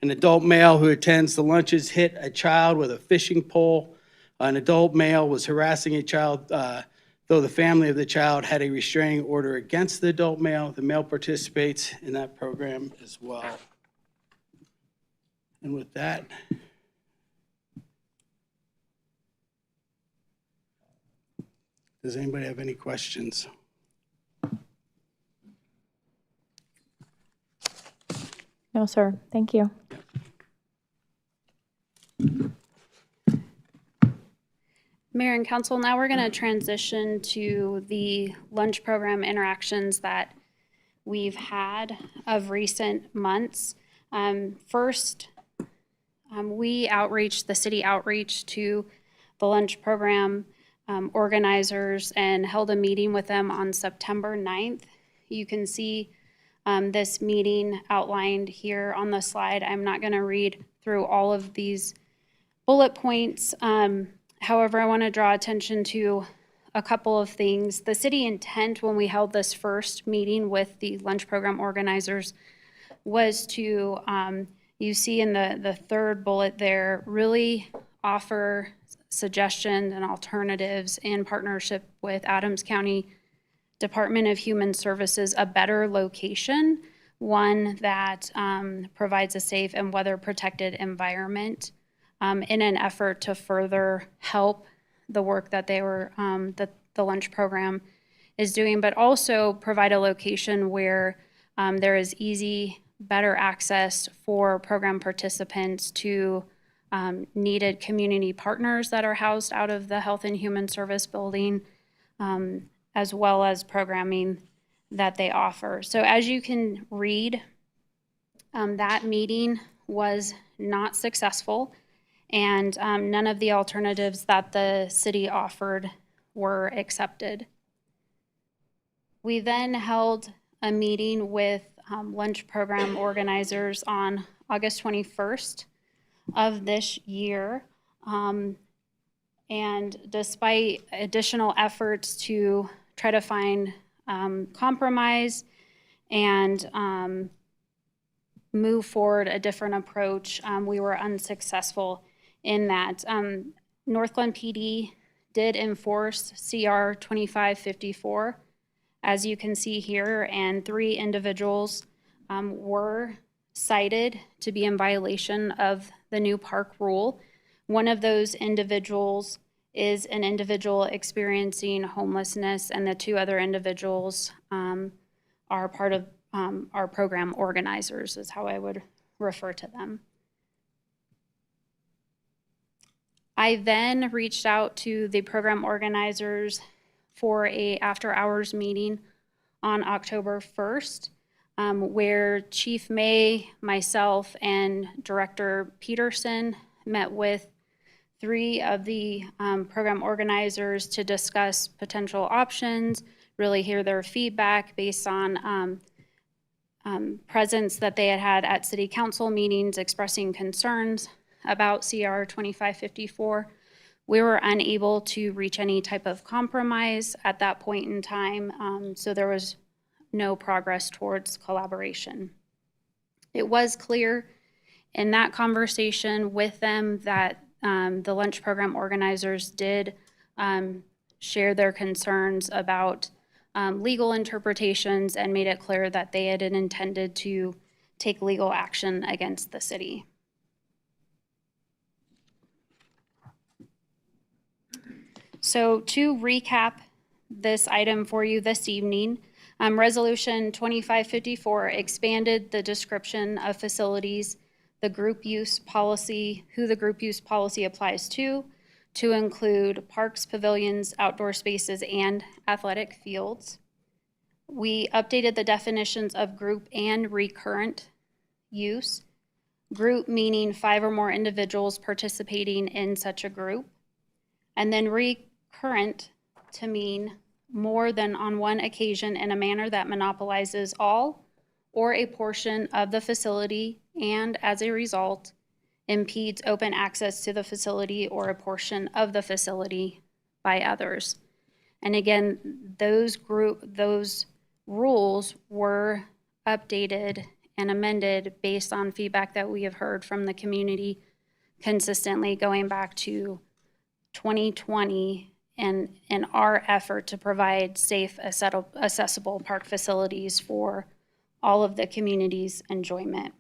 An adult male who attends the lunches hit a child with a fishing pole. An adult male was harassing a child, though the family of the child had a restraining order against the adult male. The male participates in that program as well. And with that, does anybody have any questions? No, sir. Thank you. Mayor and Council, now we're going to transition to the lunch program interactions that we've had of recent months. First, the city outreach to the lunch program organizers and held a meeting with them on September 9th. You can see this meeting outlined here on the slide. I'm not going to read through all of these bullet points. However, I want to draw attention to a couple of things. The city intent when we held this first meeting with the lunch program organizers was to, you see in the third bullet there, really offer suggestions and alternatives in partnership with Adams County Department of Human Services, a better location, one that provides a safe and weather-protected environment in an effort to further help the work that that the lunch program is doing, but also provide a location where there is easy, better access for program participants to needed community partners that are housed out of the Health and Human Service building, as well as programming that they offer. So as you can read, that meeting was not successful, and none of the alternatives that the city offered were accepted. We then held a meeting with lunch program organizers on August 21st of this year. And despite additional efforts to try to find compromise and move forward a different approach, we were unsuccessful in that. Northglenn PD did enforce CR 2554, as you can see here, and 3 individuals were cited to be in violation of the new park rule. One of those individuals is an individual experiencing homelessness, and the 2 other individuals are part of our program organizers, is how I would refer to them. I then reached out to the program organizers for a after-hours meeting on October 1st, where Chief May, myself, and Director Peterson met with 3 of the program organizers to discuss potential options, really hear their feedback based on presence that they had had at city council meetings expressing concerns about CR 2554. We were unable to reach any type of compromise at that point in time, so there was no progress towards collaboration. It was clear in that conversation with them that the lunch program organizers did share their concerns about legal interpretations and made it clear that they had intended to take legal action against the city. So to recap this item for you this evening, Resolution 2554 expanded the description of facilities, the group use policy, who the group use policy applies to include parks, pavilions, outdoor spaces, and athletic fields. We updated the definitions of group and recurrent use. Group meaning 5 or more individuals participating in such a group. And then recurrent to mean more than on one occasion in a manner that monopolizes all or a portion of the facility and as a result impedes open access to the facility or a portion of the facility by others. And again, those rules were updated and amended based on feedback that we have heard from the community consistently going back to 2020 and in our effort to provide safe, accessible park facilities for all of the community's enjoyment.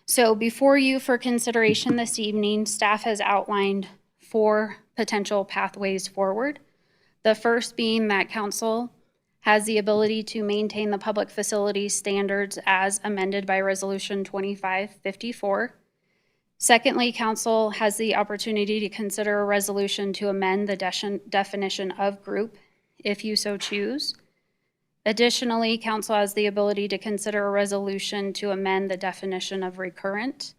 So before you for consideration this evening, staff has outlined 4 potential pathways forward. The first being that council has the ability to maintain the public facilities standards as amended by Resolution 2554. Secondly, council has the opportunity to consider a resolution to amend the definition of group if you so choose. Additionally, council has the ability to consider a resolution to amend the definition of recurrent,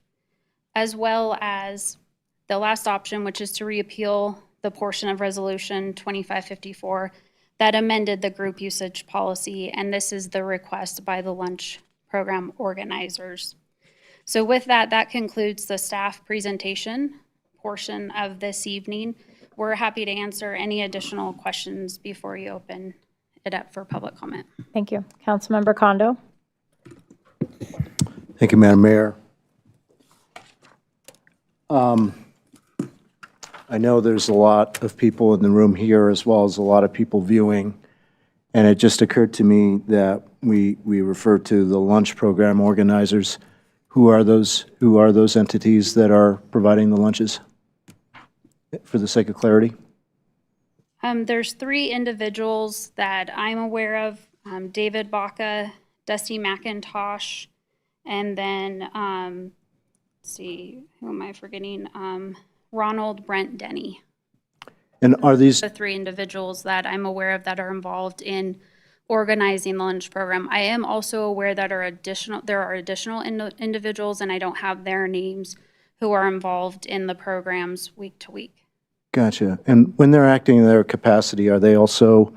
as well as the last option, which is to repeal the portion of Resolution 2554 that amended the group usage policy, and this is the request by the lunch program organizers. So with that, that concludes the staff presentation portion of this evening. We're happy to answer any additional questions before you open it up for public comment. Thank you. Councilmember Kondo. Thank you, Madam Mayor. I know there's a lot of people in the room here as well as a lot of people viewing, and it just occurred to me that we refer to the lunch program organizers. Who are those entities that are providing the lunches, for the sake of clarity? There's 3 individuals that I'm aware of, David Baca, Dusty McIntosh, and then, let's see, who am I forgetting? Ronald Brent Denny. And are these, The 3 individuals that I'm aware of that are involved in organizing the lunch program. I am also aware that there are additional individuals, and I don't have their names, who are involved in the programs week to week. gotcha. And when they're acting in their capacity, are they also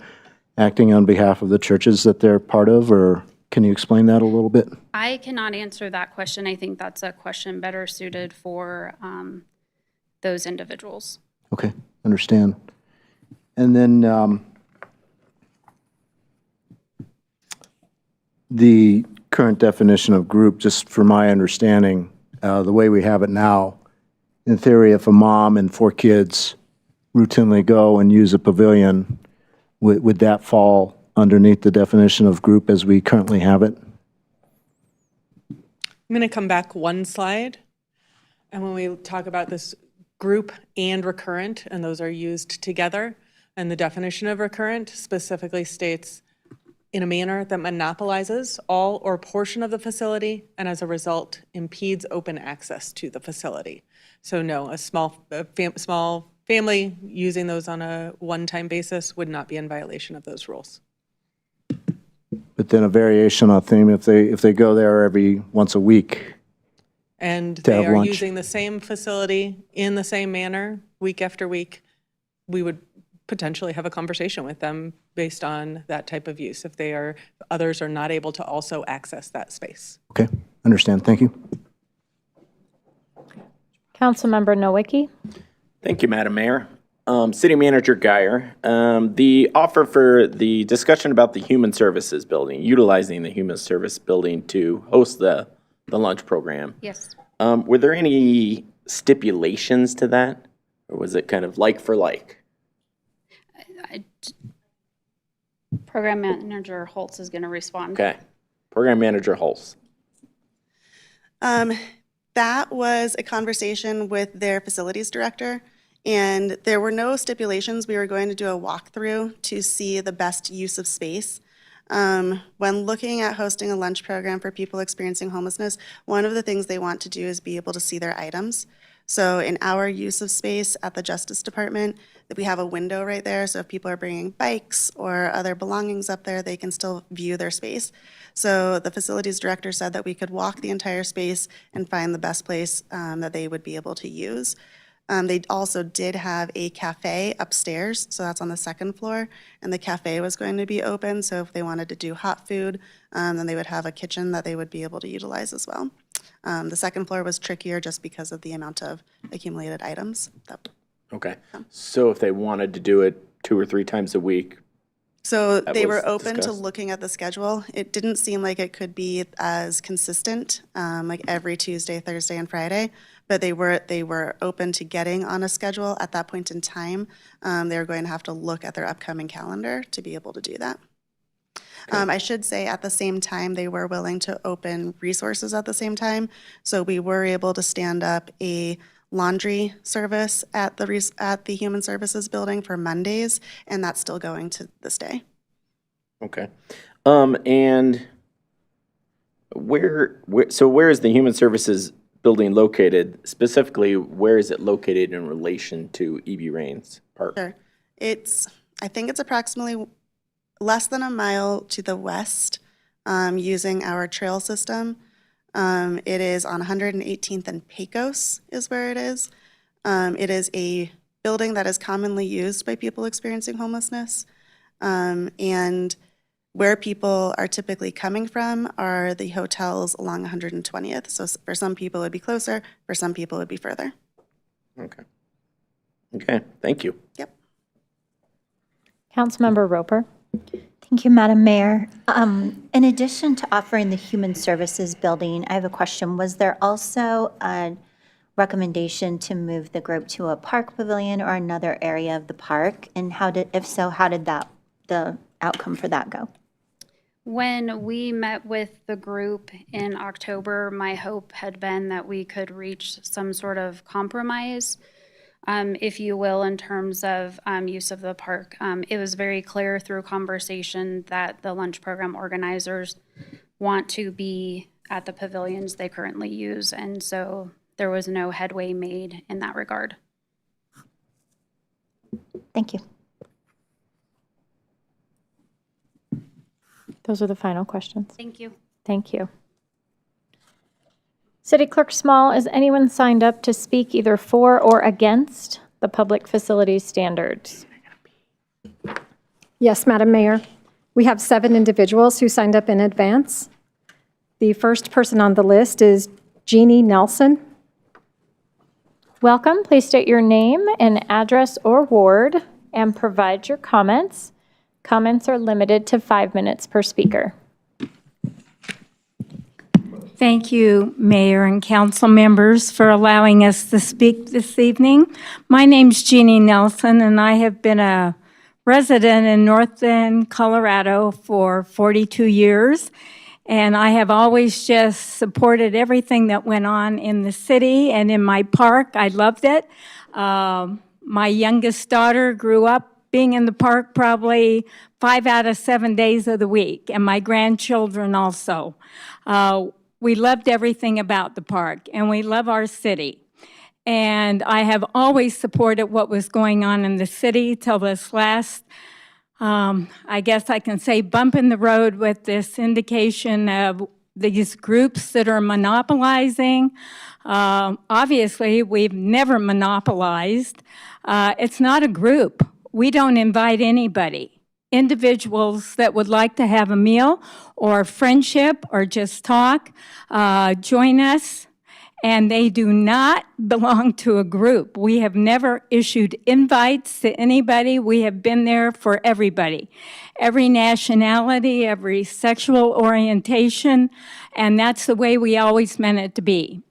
acting on behalf of the churches that they're part of, or can you explain that a little bit? I cannot answer that question. I think that's a question better suited for those individuals. Okay, understand. And then the current definition of group, just for my understanding, the way we have it now, in theory, if a mom and 4 kids routinely go and use a pavilion, would that fall underneath the definition of group as we currently have it? I'm going to come back one slide. And when we talk about this group and recurrent, and those are used together, and the definition of recurrent specifically states in a manner that monopolizes all or portion of the facility and as a result impedes open access to the facility. So no, a small family using those on a one-time basis would not be in violation of those rules. But then a variation on theme, if they go there every once a week. And To they have are lunch. using the same facility in the same manner, week after week, we would potentially have a conversation with them based on that type of use, if others are not able to also access that space. Okay, understand. Thank you. Councilmember Nowicki. Thank you, Madam Mayor. City Manager Guyer, the offer for the discussion about the Human Services Building, utilizing the Human Service Building to host the lunch program. Yes. Were there any stipulations to that? Or was it kind of like for like? Program Manager Holtz is going to respond. Okay. Program Manager Hulse. That was a conversation with their facilities director, and there were no stipulations. We were going to do a walkthrough to see the best use of space. When looking at hosting a lunch program for people experiencing homelessness, one of the things they want to do is be able to see their items. So in our use of space at the Justice Department, we have a window right there, so if people are bringing bikes or other belongings up there, they can still view their space. So the facilities director said that we could walk the entire space and find the best place that they would be able to use. They also did have a cafe upstairs, so that's on the second floor, and the cafe was going to be open, so if they wanted to do hot food, then they would have a kitchen that they would be able to utilize as well. The second floor was trickier just because of the amount of accumulated items. Okay. So if they wanted to do it 2 or 3 times a week, So that they was were open to discussed? looking at the schedule. It didn't seem like it could be as consistent, like every Tuesday, Thursday, and Friday, but they were open to getting on a schedule at that point in time. They were going to have to look at their upcoming calendar to be able to do that. I should say at the same time, they were willing to open resources at the same time. So we were able to stand up a laundry service at the Human Services Building for Mondays, and that's still going to this day. okay. And where is the Human Services Building located? Specifically, where is it located in relation to E.B. Rains Park? Sure. I think it's approximately less than a mile to the west using our trail system. It is on 118th and Pecos is where it is. It is a building that is commonly used by people experiencing homelessness. And where people are typically coming from are the hotels along 120th. So for some people it would be closer, for some people it would be further. Okay. Okay, thank you. Yep. Councilmember Roper. Thank you, Madam Mayor. In addition to offering the Human Services Building, I have a question. Was there also a recommendation to move the group to a park pavilion or another area of the park? And if so, how did the outcome for that go? When we met with the group in October, my hope had been that we could reach some sort of compromise, if you will, in terms of use of the park. It was very clear through conversation that the lunch program organizers want to be at the pavilions they currently use, and so there was no headway made in that regard. Thank you. Those are the final questions. Thank you. Thank you. City Clerk Small, is anyone signed up to speak either for or against the public facilities standards? Yes, Madam Mayor. We have 7 individuals who signed up in advance. The first person on the list is Jeannie Nelson. Welcome. Please state your name and address or ward and provide your comments. Comments are limited to 5 minutes per speaker. Thank you, Mayor and council members, for allowing us to speak this evening. My name's Jeannie Nelson, and I have been a resident in Northglenn, Colorado for 42 years. And I have always just supported everything that went on in the city and in my park. I loved it. My youngest daughter grew up being in the park probably 5 out of 7 days of the week, and my grandchildren also. We loved everything about the park, and we love our city. And I have always supported what was going on in the city till this last, I guess I can say, bump in the road with this indication of these groups that are monopolizing. Obviously, we've never monopolized. It's not a group. We don't invite anybody. Individuals that would like to have a meal or friendship or just talk, join us. And they do not belong to a group. We have never issued invites to anybody. We have been there for everybody, every nationality, every sexual orientation, and that's the way we always meant it to be.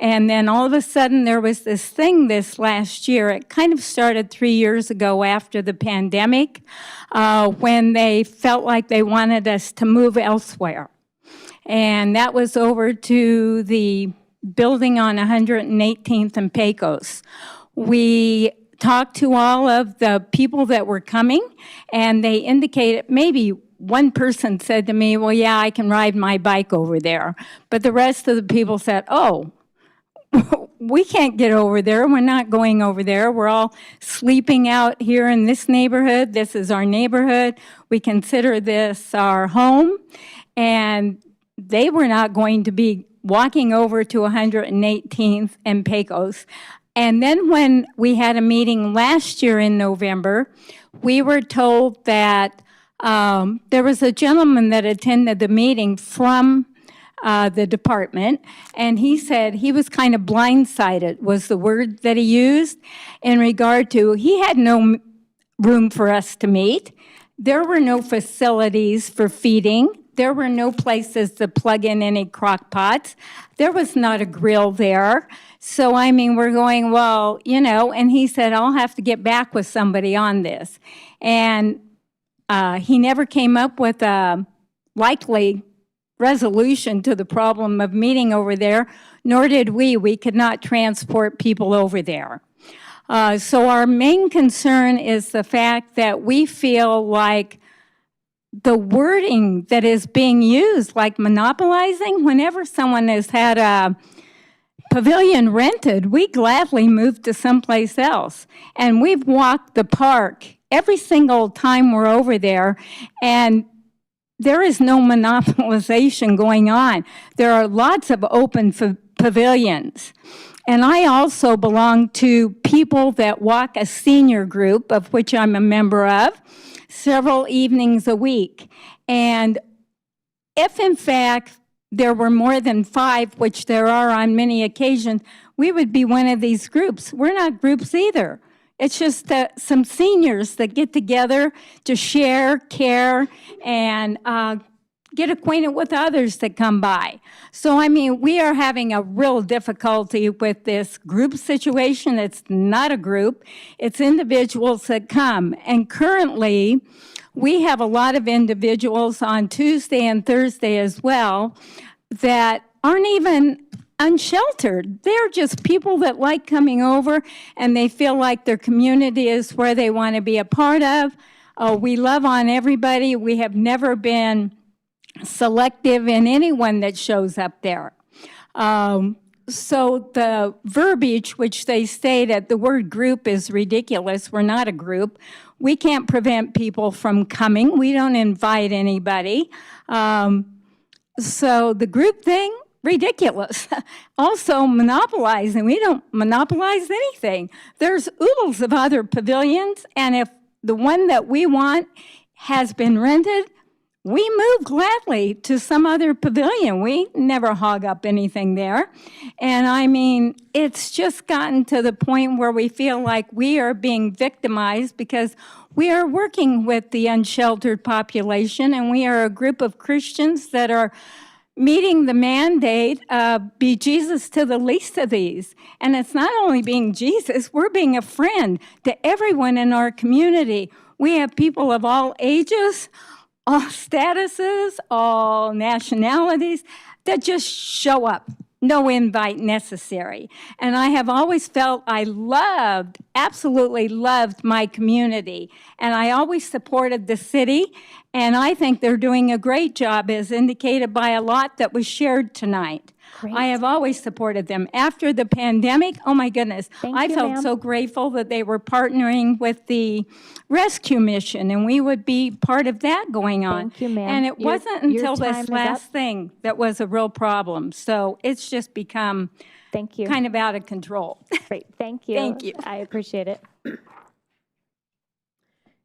And then all of a sudden, there was this thing this last year. It kind of started 3 years ago after the pandemic, when they felt like they wanted us to move elsewhere. And that was over to the building on 118th and Pecos. We talked to all of the people that were coming, and they indicated, maybe one person said to me, well, yeah, I can ride my bike over there. But the rest of the people said, oh, we can't get over there. We're not going over there. We're all sleeping out here in this neighborhood. This is our neighborhood. We consider this our home. And they were not going to be walking over to 118th and Pecos. And then when we had a meeting last year in November, we were told that there was a gentleman that attended the meeting from the department, and he said he was kind of blindsided, was the word that he used, in regard to he had no room for us to meet. There were no facilities for feeding. There were no places to plug in any crock pots. There was not a grill there. So, I mean, we're going, well, you know, and he said, I'll have to get back with somebody on this. And he never came up with a likely resolution to the problem of meeting over there, nor did we. We could not transport people over there. So our main concern is the fact that we feel like the wording that is being used, like monopolizing, whenever someone has had a pavilion rented, we gladly move to someplace else. And we've walked the park every single time we're over there, and there is no monopolization going on. There are lots of open pavilions. And I also belong to people that walk a senior group, of which I'm a member of, several evenings a week. And if, in fact, there were more than 5, which there are on many occasions, we would be one of these groups. We're not groups either. It's just some seniors that get together to share, care, and get acquainted with others that come by. So, I mean, we are having a real difficulty with this group situation. It's not a group. It's individuals that come. And currently, we have a lot of individuals on Tuesday and Thursday as well that aren't even unsheltered. They're just people that like coming over, and they feel like their community is where they want to be a part of. We love on everybody. We have never been selective in anyone that shows up there. So the verbiage which they stated, the word group is ridiculous. We're not a group. We can't prevent people from coming. We don't invite anybody. So the group thing, ridiculous. Also monopolizing. We don't monopolize anything. There's oodles of other pavilions, and if the one that we want has been rented, we move gladly to some other pavilion. We never hog up anything there. And I mean, it's just gotten to the point where we feel like we are being victimized because we are working with the unsheltered population, and we are a group of Christians that are meeting the mandate of be Jesus to the least of these. And it's not only being Jesus, we're being a friend to everyone in our community. We have people of all ages, all statuses, all nationalities that just show up. no invite necessary. And I have always felt I absolutely loved my community. And I always supported the city. And I think they're doing a great job, as indicated by a lot that was shared tonight. I have always supported them. After the pandemic, oh my goodness, I you, felt ma'am. so grateful that they were partnering with the rescue mission, and we would be part of that going on. Thank you, ma'am. And it Your- wasn't your until time this is last up. thing that was a real problem. So it's just become Thank you. kind of out of control. Great, thank you. Thank you. I appreciate it.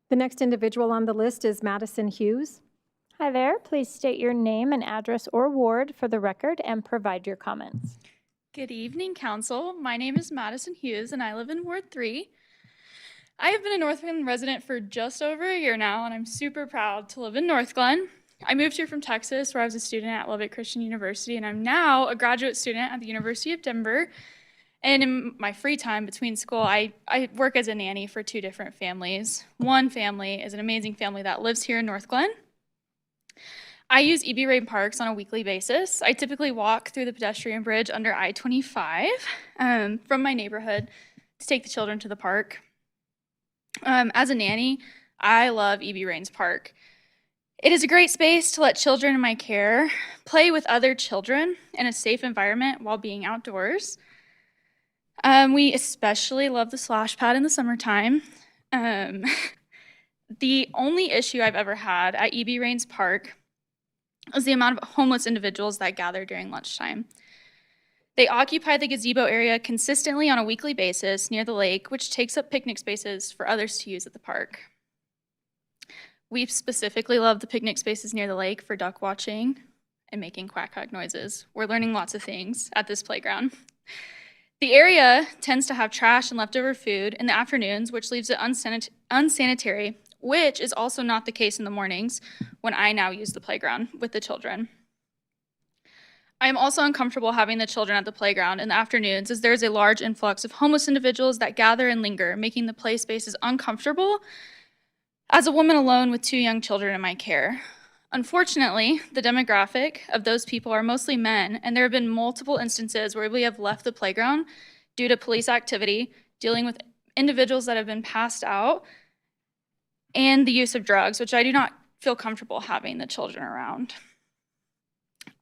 The next individual on the list is Madison Hughes. Hi there. Please state your name and address or ward for the record and provide your comments. Good evening, Council. My name is Madison Hughes, and I live in Ward 3. I have been a Northglenn resident for just over a year now, and I'm super proud to live in Northglenn. I moved here from Texas, where I was a student at Lubbock Christian University, and I'm now a graduate student at the University of Denver. And in my free time between school, I work as a nanny for 2 different families. One family is an amazing family that lives here in Northglenn. I use EB Rain Parks on a weekly basis. I typically walk through the pedestrian bridge under I-25 from my neighborhood to take the children to the park. As a nanny, I love EB Rains Park. It is a great space to let children in my care play with other children in a safe environment while being outdoors. We especially love the splash pad in the summertime. The only issue I've ever had at EB Rains Park is the amount of homeless individuals that gather during lunchtime. They occupy the gazebo area consistently on a weekly basis near the lake, which takes up picnic spaces for others to use at the park. We specifically love the picnic spaces near the lake for duck watching and making quack quack noises. We're learning lots of things at this playground. The area tends to have trash and leftover food in the afternoons, which leaves it unsanitary, which is also not the case in the mornings when I now use the playground with the children. I am also uncomfortable having the children at the playground in the afternoons, as there is a large influx of homeless individuals that gather and linger, making the play spaces uncomfortable as a woman alone with 2 young children in my care. Unfortunately, the demographic of those people are mostly men, and there have been multiple instances where we have left the playground due to police activity, dealing with individuals that have been passed out, and the use of drugs, which I do not feel comfortable having the children around.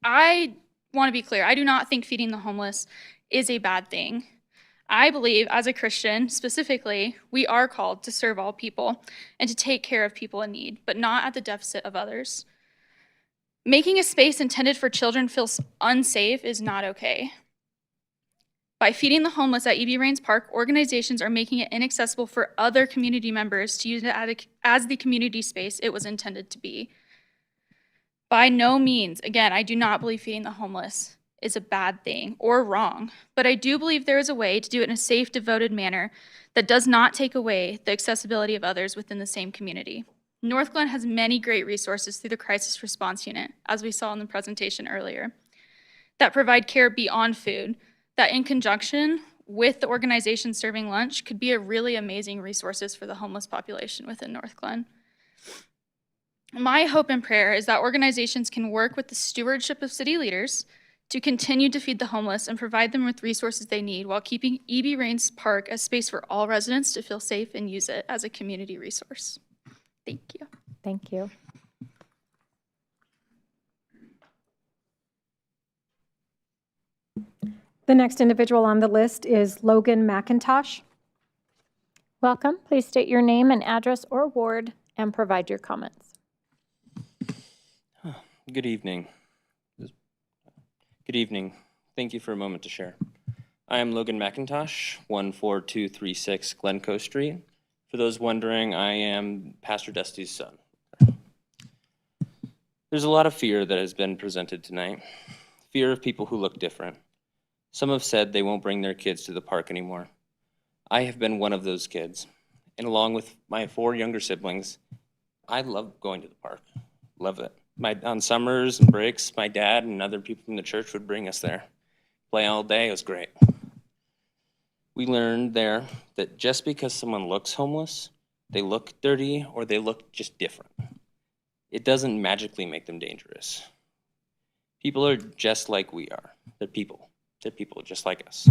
I want to be clear, I do not think feeding the homeless is a bad thing. I believe, as a Christian specifically, we are called to serve all people and to take care of people in need, but not at the deficit of others. Making a space intended for children feel unsafe is not okay. By feeding the homeless at EB Rains Park, organizations are making it inaccessible for other community members to use it as the community space it was intended to be. By no means, again, I do not believe feeding the homeless is a bad thing or wrong, but I do believe there is a way to do it in a safe, devoted manner that does not take away the accessibility of others within the same community. Northglenn has many great resources through the Crisis Response Unit, as we saw in the presentation earlier, that provide care beyond food, that in conjunction with the organization serving lunch could be a really amazing resources for the homeless population within Northglenn. My hope and prayer is that organizations can work with the stewardship of city leaders to continue to feed the homeless and provide them with resources they need while keeping EB Rains Park a space for all residents to feel safe and use it as a community resource. Thank you. Thank you. The next individual on the list is Logan McIntosh. Welcome. Please state your name and address or ward and provide your comments. Good evening. Good evening. Thank you for a moment to share. I am Logan McIntosh, 14236 Glencoe Street. For those wondering, I am Pastor Dusty's son. There's a lot of fear that has been presented tonight. Fear of people who look different. Some have said they won't bring their kids to the park anymore. I have been one of those kids. And along with my 4 younger siblings, I love going to the park. Love it. On summers and breaks, my dad and other people from the church would bring us there. Play all day, it was great. We learned there that just because someone looks homeless, they look dirty, or they look just different, it doesn't magically make them dangerous. People are just like we are. They're people. They're people just like us,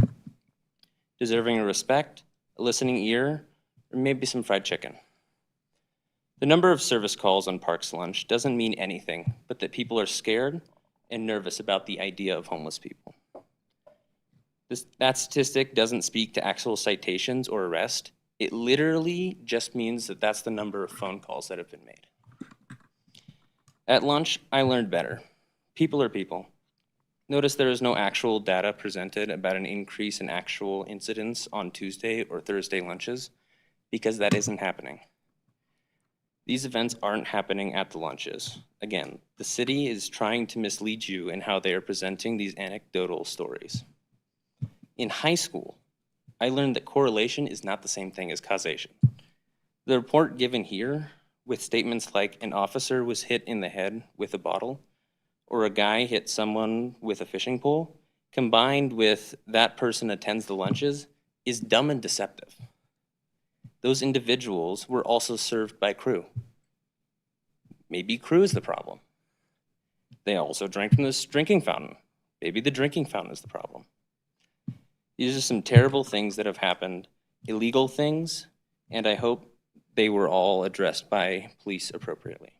deserving of respect, a listening ear, or maybe some fried chicken. The number of service calls on Parks Lunch doesn't mean anything but that people are scared and nervous about the idea of homeless people. That statistic doesn't speak to actual citations or arrest. It literally just means that that's the number of phone calls that have been made. At lunch, I learned better. People are people. Notice there is no actual data presented about an increase in actual incidents on Tuesday or Thursday lunches, because that isn't happening. These events aren't happening at the lunches. Again, the city is trying to mislead you in how they are presenting these anecdotal stories. In high school, I learned that correlation is not the same thing as causation. The report given here, with statements like an officer was hit in the head with a bottle, or a guy hit someone with a fishing pole, combined with that person attends the lunches, is dumb and deceptive. Those individuals were also served by crew. Maybe crew is the problem. They also drank from this drinking fountain. Maybe the drinking fountain is the problem. These are some terrible things that have happened, illegal things, and I hope they were all addressed by police appropriately.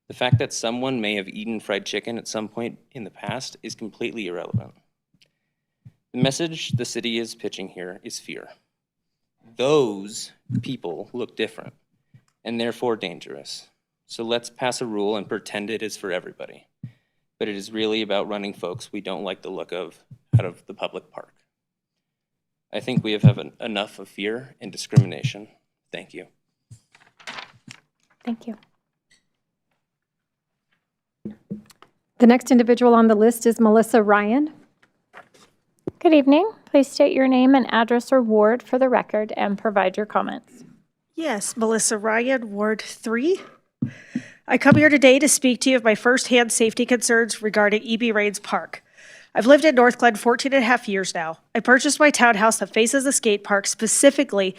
The fact that someone may have eaten fried chicken at some point in the past is completely irrelevant. The message the city is pitching here is fear. Those people look different and therefore dangerous. So let's pass a rule and pretend it is for everybody. But it is really about running folks we don't like the look of out of the public park. I think we have enough of fear and discrimination. Thank you. Thank you. The next individual on the list is Melissa Ryan. Good evening. Please state your name and address or ward for the record and provide your comments. Yes, Melissa Ryan, Ward 3. I come here today to speak to you of my firsthand safety concerns regarding E.B. Raines Park. I've lived in Northglenn 14 and a half years now. I purchased my townhouse that faces the skate park specifically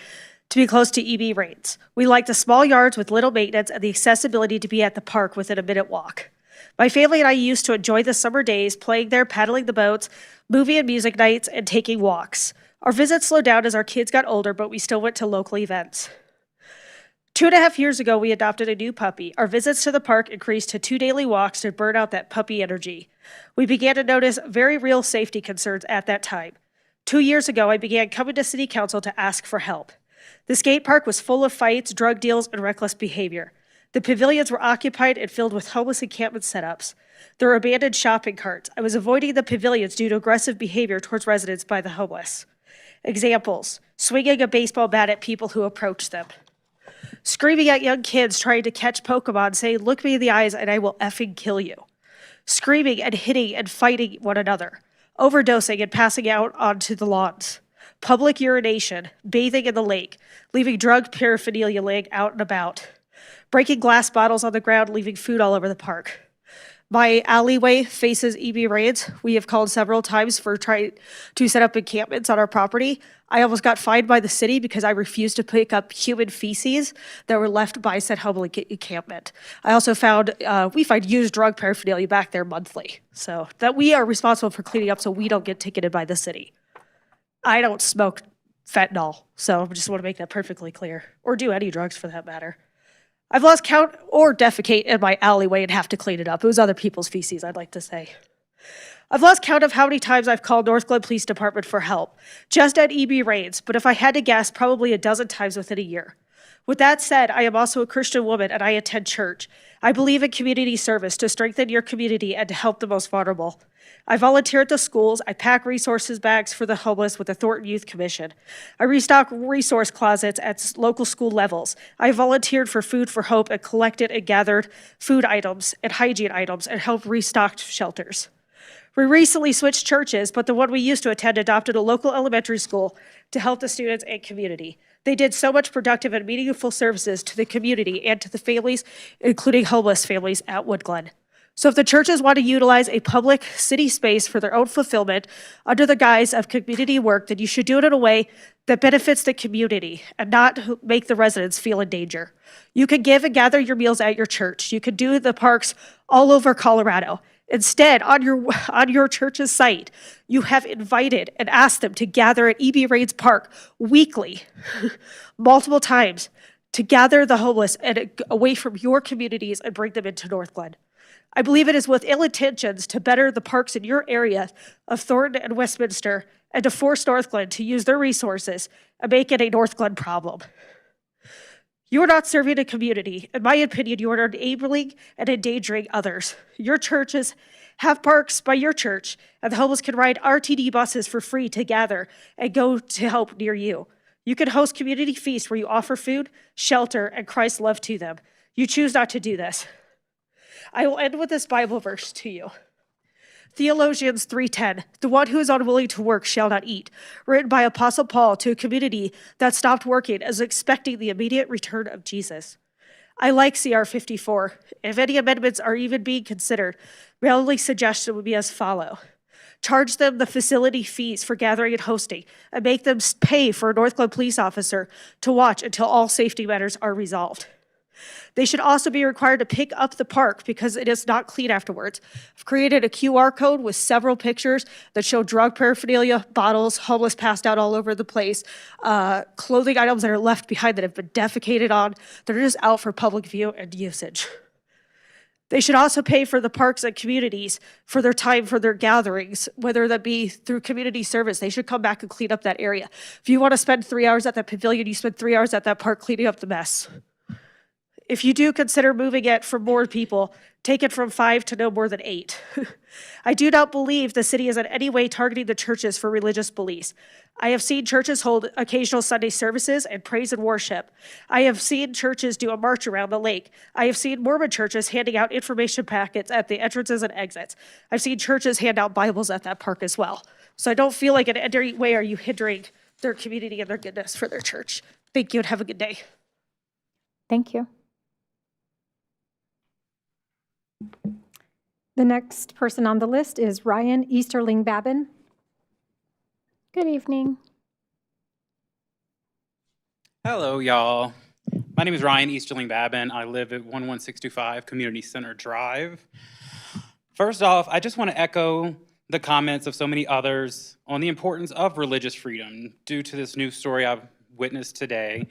to be close to E.B. Raines. We like the small yards with little maintenance and the accessibility to be at the park within a minute walk. My family and I used to enjoy the summer days playing there, paddling the boats, movie and music nights, and taking walks. Our visits slowed down as our kids got older, but we still went to local events. 2.5 years ago, we adopted a new puppy. Our visits to the park increased to 2 daily walks to burn out that puppy energy. We began to notice very real safety concerns at that time. 2 years ago, I began coming to City Council to ask for help. The skate park was full of fights, drug deals, and reckless behavior. The pavilions were occupied and filled with homeless encampment setups. There were abandoned shopping carts. I was avoiding the pavilions due to aggressive behavior towards residents by the homeless. Examples: swinging a baseball bat at people who approached them. Screaming at young kids trying to catch Pokemon, saying, "Look me in the eyes and I will effing kill you." Screaming and hitting and fighting one another. Overdosing and passing out onto the lawns. Public urination, bathing in the lake, leaving drug paraphernalia laying out and about. Breaking glass bottles on the ground, leaving food all over the park. My alleyway faces E.B. Raines. We have called several times for trying to set up encampments on our property. I almost got fined by the city because I refused to pick up human feces that were left by said homeless encampment. I also found, we find used drug paraphernalia back there monthly. So that we are responsible for cleaning up so we don't get ticketed by the city. I don't smoke fentanyl, so I just want to make that perfectly clear. Or do any drugs for that matter. I've lost count or defecate in my alleyway and have to clean it up. It was other people's feces, I'd like to say. I've lost count of how many times I've called Northglenn Police Department for help, just at E.B. Raines, but if I had to guess, probably a dozen times within a year. With that said, I am also a Christian woman and I attend church. I believe in community service to strengthen your community and to help the most vulnerable. I volunteer at the schools. I pack resources bags for the homeless with the Thornton Youth Commission. I restock resource closets at local school levels. I volunteered for Food for Hope and collected and gathered food items and hygiene items and helped restock shelters. We recently switched churches, but the one we used to attend adopted a local elementary school to help the students and community. They did so much productive and meaningful services to the community and to the families, including homeless families at Woodglen. So if the churches want to utilize a public city space for their own fulfillment under the guise of community work, then you should do it in a way that benefits the community and not make the residents feel in danger. You can give and gather your meals at your church. You can do the parks all over Colorado. Instead, on your church's site, you have invited and asked them to gather at E.B. Raines Park weekly, multiple times, to gather the homeless and away from your communities and bring them into Northglenn. I believe it is with ill intentions to better the parks in your area of Thornton and Westminster and to force Northglenn to use their resources and make it a Northglenn problem. You are not serving a community. In my opinion, you are enabling and endangering others. Your churches have parks by your church, and the homeless can ride RTD buses for free to gather and go to help near you. You can host community feasts where you offer food, shelter, and Christ's love to them. You choose not to do this. I will end with this Bible verse to you. Theologians 3:10, the one who is unwilling to work shall not eat, written by Apostle Paul to a community that stopped working as expecting the immediate return of Jesus. I like CR 54. If any amendments are even being considered, my only suggestion would be as follow. Charge them the facility fees for gathering and hosting, and make them pay for a Northglenn police officer to watch until all safety matters are resolved. They should also be required to pick up the park because it is not clean afterwards. I've created a QR code with several pictures that show drug paraphernalia, bottles, homeless passed out all over the place, clothing items that are left behind that have been defecated on, that are just out for public view and usage. They should also pay for the parks and communities for their time for their gatherings, whether that be through community service. They should come back and clean up that area. If you want to spend 3 hours at that pavilion, you spend 3 hours at that park cleaning up the mess. If you do consider moving it for more people, take it from 5 to no more than 8. I do not believe the city is in any way targeting the churches for religious beliefs. I have seen churches hold occasional Sunday services and praise and worship. I have seen churches do a march around the lake. I have seen Mormon churches handing out information packets at the entrances and exits. I've seen churches hand out Bibles at that park as well. So I don't feel like in any way are you hindering their community and their goodness for their church. Thank you and have a good day. Thank you. The next person on the list is Ryan Easterling Babin. Good evening. Hello, y'all. My name is Ryan Easterling Babin. I live at 11625 Community Center Drive. First off, I just want to echo the comments of so many others on the importance of religious freedom due to this news story I've witnessed today.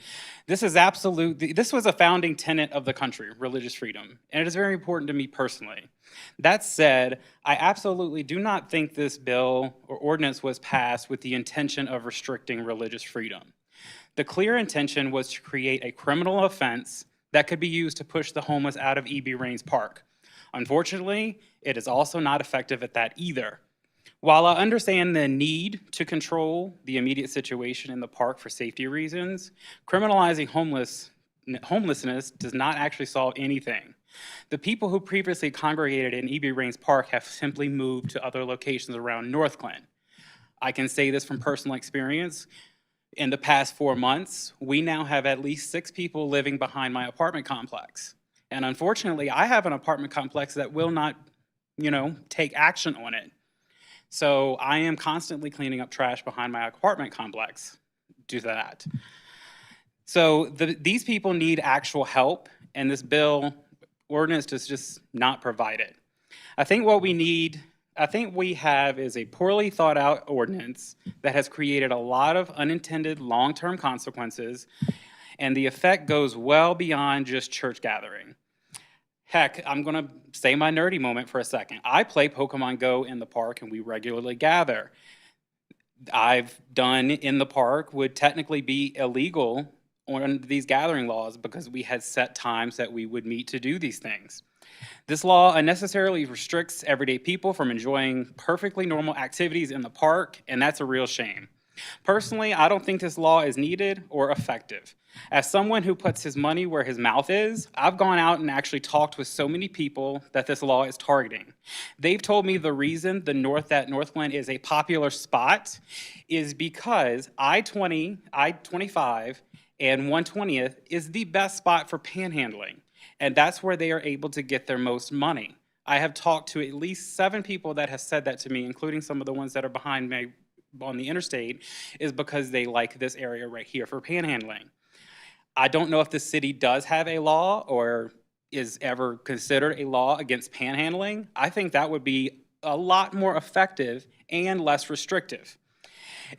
This was a founding tenet of the country, religious freedom, and it is very important to me personally. That said, I absolutely do not think this bill or ordinance was passed with the intention of restricting religious freedom. The clear intention was to create a criminal offense that could be used to push the homeless out of E.B. Raines Park. Unfortunately, it is also not effective at that either. While I understand the need to control the immediate situation in the park for safety reasons, criminalizing homelessness does not actually solve anything. The people who previously congregated in E.B. Raines Park have simply moved to other locations around Northglenn. I can say this from personal experience. In the past 4 months, we now have at least 6 people living behind my apartment complex. And unfortunately, I have an apartment complex that will not, take action on it. So I am constantly cleaning up trash behind my apartment complex due to that. So these people need actual help, and this ordinance does just not provide it. I think we have is a poorly thought out ordinance that has created a lot of unintended long-term consequences, and the effect goes well beyond just church gathering. Heck, I'm gonna say my nerdy moment for a second. I play Pokemon Go in the park and we regularly gather. I've done in the park would technically be illegal on these gathering laws because we had set times that we would meet to do these things. This law unnecessarily restricts everyday people from enjoying perfectly normal activities in the park, and that's a real shame. Personally, I don't think this law is needed or effective. As someone who puts his money where his mouth is, I've gone out and actually talked with so many people that this law is targeting. They've told me the reason that Northglenn is a popular spot is because I-20, I-25, and 120th is the best spot for panhandling, and that's where they are able to get their most money. I have talked to at least 7 people that have said that to me, including some of the ones that are behind me on the interstate, is because they like this area right here for panhandling. I don't know if the city does have a law or is ever considered a law against panhandling, I think that would be a lot more effective and less restrictive.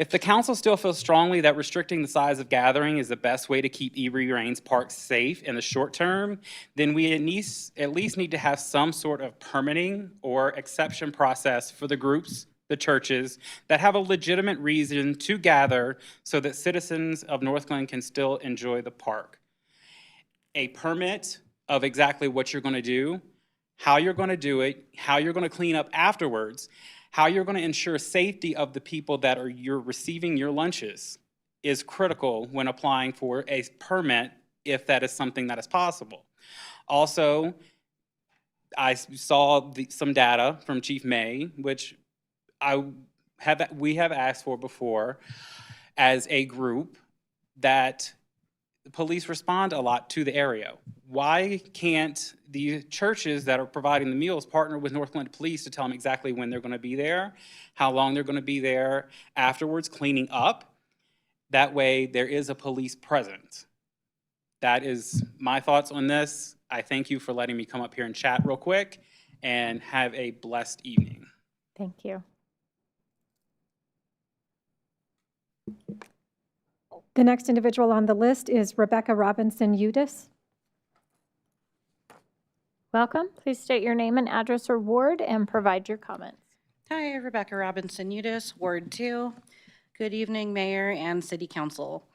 If the council still feels strongly that restricting the size of gathering is the best way to keep E.B. Rains Park safe in the short term, then we at least need to have some sort of permitting or exception process for the groups, the churches, that have a legitimate reason to gather so that citizens of Northglenn can still enjoy the park. A permit of exactly what you're going to do, how you're going to do it, how you're going to clean up afterwards, how you're going to ensure safety of the people that you're receiving your lunches is critical when applying for a permit, if that is something that is possible. Also, I saw some data from Chief May, which we have asked for before as a group, that the police respond a lot to the area. Why can't the churches that are providing the meals partner with Northglenn Police to tell them exactly when they're going to be there, how long they're going to be there, afterwards cleaning up? That way there is a police presence. That is my thoughts on this. I thank you for letting me come up here and chat real quick, and have a blessed evening. Thank you. The next individual on the list is Rebecca Robinson Udis. Welcome. Please state your name and address or ward and provide your comments. Hi, Rebecca Robinson Udis, Ward 2. Good evening, Mayor and City Council.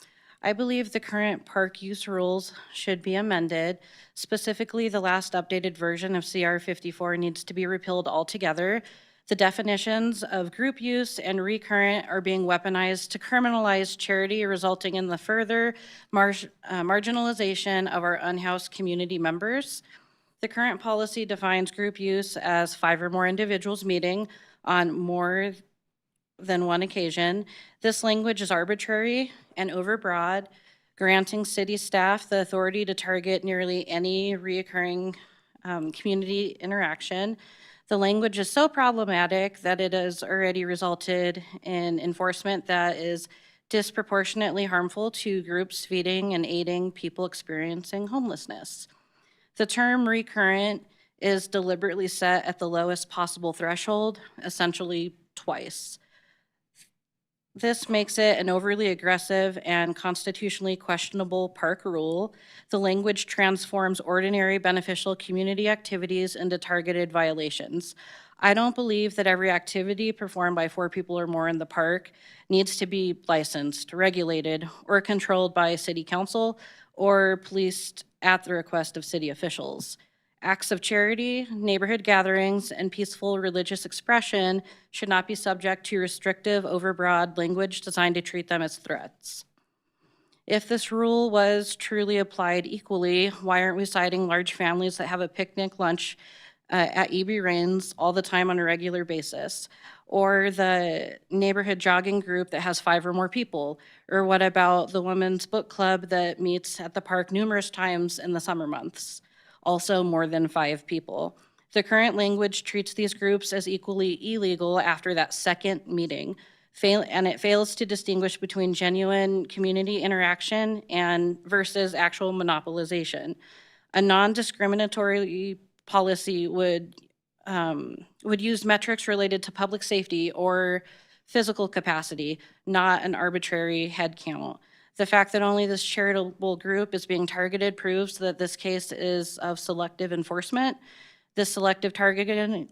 I believe the current park use rules should be amended. Specifically, the last updated version of CR 54 needs to be repealed altogether. The definitions of group use and recurrent are being weaponized to criminalize charity, resulting in the further marginalization of our unhoused community members. The current policy defines group use as 5 or more individuals meeting on more than one occasion. This language is arbitrary and overbroad, granting city staff the authority to target nearly any reoccurring community interaction. The language is so problematic that it has already resulted in enforcement that is disproportionately harmful to groups feeding and aiding people experiencing homelessness. The term recurrent is deliberately set at the lowest possible threshold, essentially twice. This makes it an overly aggressive and constitutionally questionable park rule. The language transforms ordinary beneficial community activities into targeted violations. I don't believe that every activity performed by 4 people or more in the park needs to be licensed, regulated, or controlled by City Council or policed at the request of city officials. Acts of charity, neighborhood gatherings, and peaceful religious expression should not be subject to restrictive, overbroad language designed to treat them as threats. If this rule was truly applied equally, why aren't we citing large families that have a picnic lunch at E.B. Rains all the time on a regular basis? Or the neighborhood jogging group that has 5 or more people? Or what about the women's book club that meets at the park numerous times in the summer months? Also more than 5 people. The current language treats these groups as equally illegal after that second meeting, and it fails to distinguish between genuine community interaction and versus actual monopolization. A non-discriminatory policy would use metrics related to public safety or physical capacity, not an arbitrary head count. The fact that only this charitable group is being targeted proves that this case is of selective enforcement. This selective targeting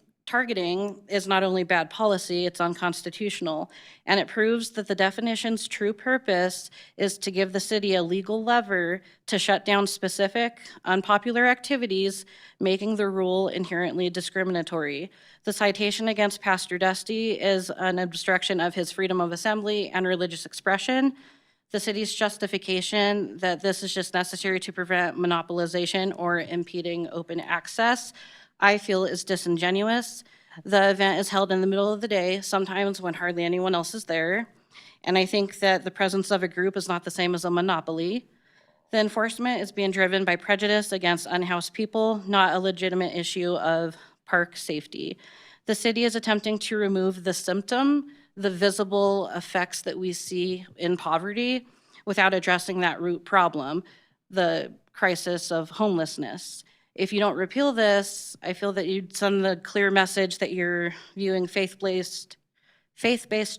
is not only bad policy, it's unconstitutional, and it proves that the definition's true purpose is to give the city a legal lever to shut down specific, unpopular activities, making the rule inherently discriminatory. The citation against Pastor Dusty is an obstruction of his freedom of assembly and religious expression. The city's justification that this is just necessary to prevent monopolization or impeding open access, I feel is disingenuous. The event is held in the middle of the day, sometimes when hardly anyone else is there. And I think that the presence of a group is not the same as a monopoly. The enforcement is being driven by prejudice against unhoused people, not a legitimate issue of park safety. The city is attempting to remove the symptom, the visible effects that we see in poverty, without addressing that root problem, the crisis of homelessness. If you don't repeal this, I feel that you'd send the clear message that you're viewing faith-based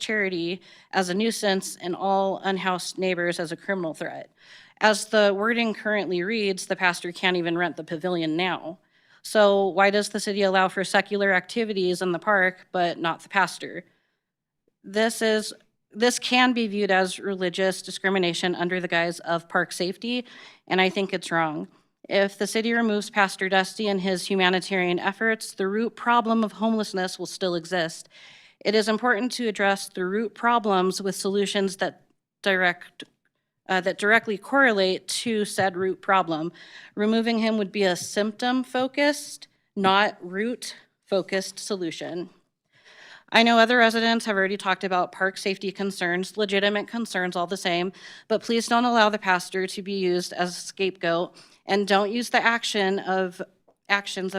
charity as a nuisance and all unhoused neighbors as a criminal threat. As the wording currently reads, the pastor can't even rent the pavilion now. So why does the city allow for secular activities in the park, but not the pastor? This can be viewed as religious discrimination under the guise of park safety, and I think it's wrong. If the city removes Pastor Dusty and his humanitarian efforts, the root problem of homelessness will still exist. It is important to address the root problems with solutions that directly correlate to said root problem. Removing him would be a symptom-focused, not root-focused solution. I know other residents have already talked about park safety concerns, legitimate concerns all the same, but please don't allow the pastor to be used as a scapegoat, and don't use the actions of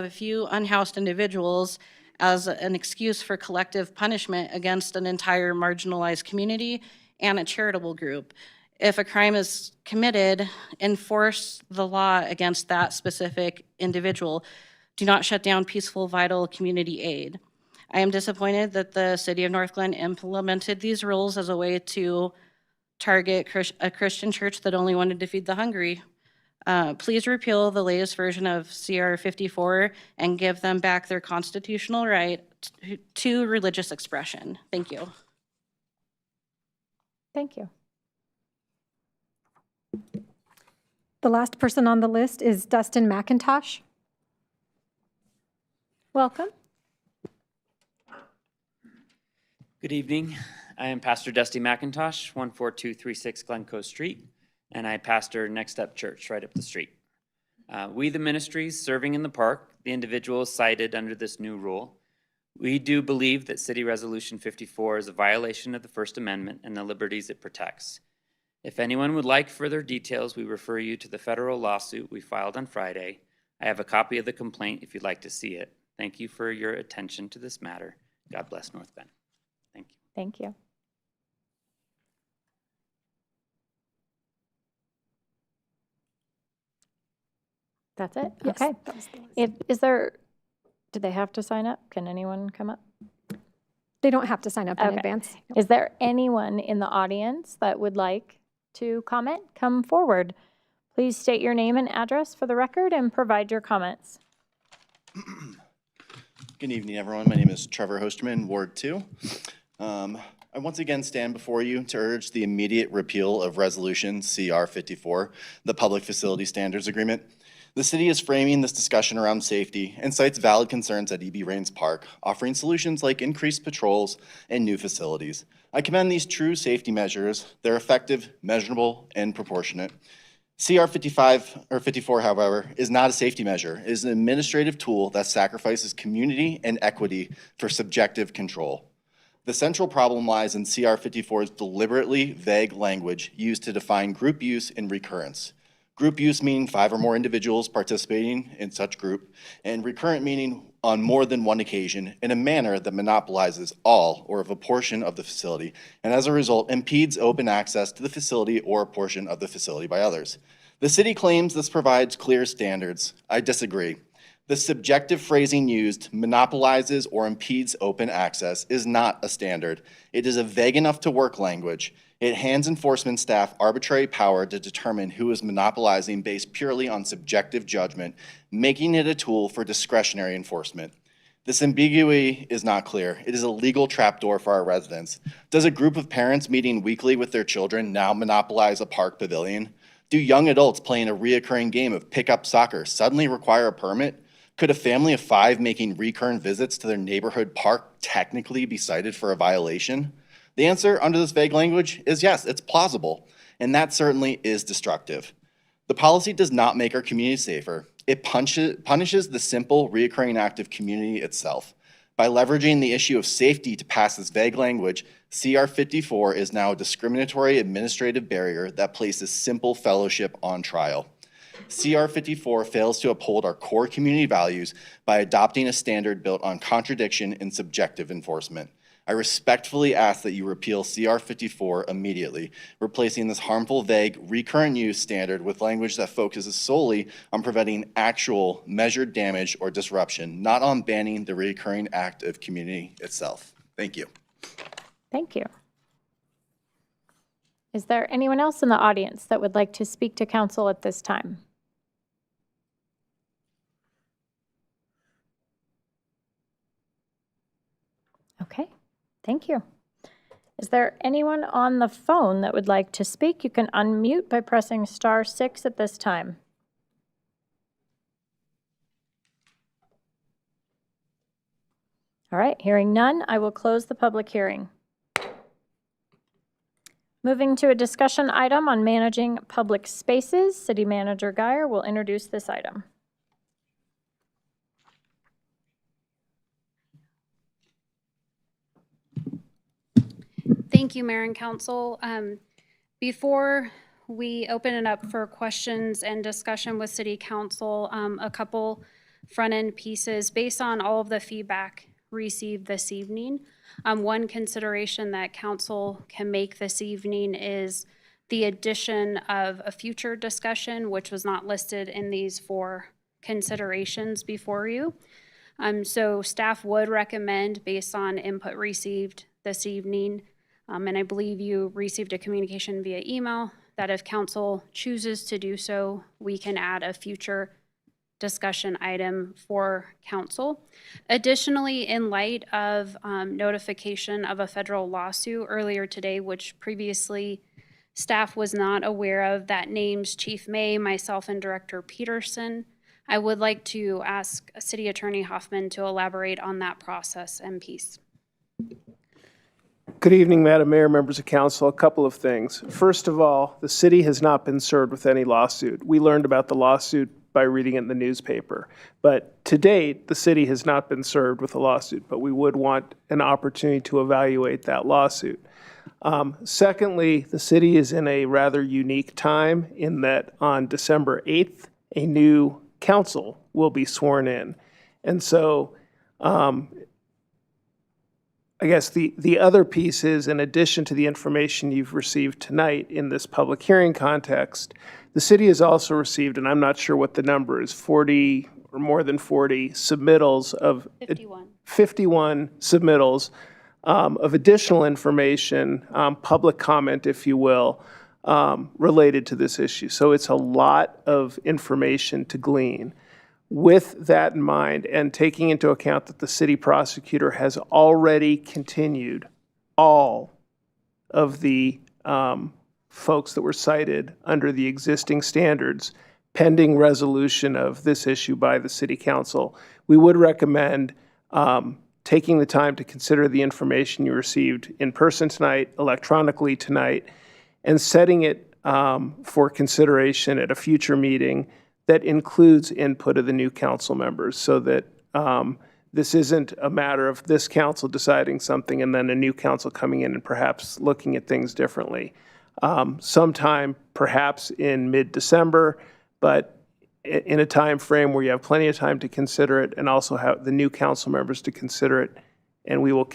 a few unhoused individuals as an excuse for collective punishment against an entire marginalized community and a charitable group. If a crime is committed, enforce the law against that specific individual. Do not shut down peaceful, vital community aid. I am disappointed that the city of Northglenn implemented these rules as a way to target a Christian church that only wanted to feed the hungry. Please repeal the latest version of CR 54 and give them back their constitutional right to religious expression. Thank you. Thank you. The last person on the list is Dustin McIntosh. Welcome. Good evening. I am Pastor Dusty McIntosh, 14236 Glencoe Street, and I pastor Next Up Church right up the street. We, the ministries serving in the park, the individuals cited under this new rule, we do believe that City Resolution 54 is a violation of the First Amendment and the liberties it protects. If anyone would like further details, we refer you to the federal lawsuit we filed on Friday. I have a copy of the complaint if you'd like to see it. Thank you for your attention to this matter. God bless Northglenn. Thank you. Thank you. That's it? Yes, Okay. that was the list. Did they have to sign up? Can anyone come up? They don't have to sign up in Okay. advance. Is there anyone in the audience that would like to comment? Come forward. Please state your name and address for the record and provide your comments. Good evening, everyone. My name is Trevor Hosterman, Ward 2. I once again stand before you to urge the immediate repeal of Resolution CR 54, the Public Facility Standards Agreement. The city is framing this discussion around safety and cites valid concerns at E.B. Raines Park, offering solutions like increased patrols and new facilities. I commend these true safety measures. They're effective, measurable, and proportionate. CR 54, however, is not a safety measure. It is an administrative tool that sacrifices community and equity for subjective control. The central problem lies in CR 54's deliberately vague language used to define group use and recurrence. Group use meaning 5 or more individuals participating in such group, and recurrent meaning on more than one occasion in a manner that monopolizes all or of a portion of the facility, and as a result impedes open access to the facility or a portion of the facility by others. The city claims this provides clear standards. I disagree. The subjective phrasing used, monopolizes or impedes open access, is not a standard. It is a vague enough to work language. It hands enforcement staff arbitrary power to determine who is monopolizing based purely on subjective judgment, making it a tool for discretionary enforcement. This ambiguity is not clear. It is a legal trapdoor for our residents. Does a group of parents meeting weekly with their children now monopolize a park pavilion? Do young adults playing a reoccurring game of pickup soccer suddenly require a permit? Could a family of 5 making recurrent visits to their neighborhood park technically be cited for a violation? The answer under this vague language is yes, it's plausible, and that certainly is destructive. The policy does not make our community safer. It punishes the simple, reoccurring act of community itself. By leveraging the issue of safety to pass this vague language, CR 54 is now a discriminatory administrative barrier that places simple fellowship on trial. CR 54 fails to uphold our core community values by adopting a standard built on contradiction and subjective enforcement. I respectfully ask that you repeal CR 54 immediately, replacing this harmful, vague, recurrent use standard with language that focuses solely on preventing actual measured damage or disruption, not on banning the recurring act of community itself. Thank you. Thank you. Is there anyone else in the audience that would like to speak to council at this time? Okay, thank you. Is there anyone on the phone that would like to speak? You can unmute by pressing *6 at this time. All right, hearing none, I will close the public hearing. Moving to a discussion item on managing public spaces, City Manager Guyer will introduce this item. Thank you, Mayor and Council. Before we open it up for questions and discussion with City Council, a couple front-end pieces. Based on all of the feedback received this evening, one consideration that Council can make this evening is the addition of a future discussion, which was not listed in these 4 considerations before you. So staff would recommend, based on input received this evening, and I believe you received a communication via email, that if council chooses to do so, we can add a future discussion item for council. Additionally, in light of notification of a federal lawsuit earlier today, which previously staff was not aware of, that names Chief May, myself, and Director Peterson, I would like to ask City Attorney Hoffman to elaborate on that process and piece. Good evening, Madam Mayor, members of council. A couple of things. First of all, the city has not been served with any lawsuit. We learned about the lawsuit by reading it in the newspaper. But to date, the city has not been served with a lawsuit, but we would want an opportunity to evaluate that lawsuit. Secondly, the city is in a rather unique time in that on December 8th, a new council will be sworn in. And so I guess the other piece is, in addition to the information you've received tonight in this public hearing context, the city has also received, and I'm not sure what the number is, 40 or more than 40 submittals of 51 submittals of additional information, public comment, if you will, related to this issue. So it's a lot of information to glean. With that in mind, and taking into account that the city prosecutor has already continued all of the folks that were cited under the existing standards pending resolution of this issue by the city council, we would recommend taking the time to consider the information you received in person tonight, electronically tonight, and setting it for consideration at a future meeting that includes input of the new council members, so that this isn't a matter of this council deciding something and then a new council coming in and perhaps looking at things differently. Sometime perhaps in mid-December, but in a time frame where you have plenty of time to consider it and also have the new council members to consider it, and we will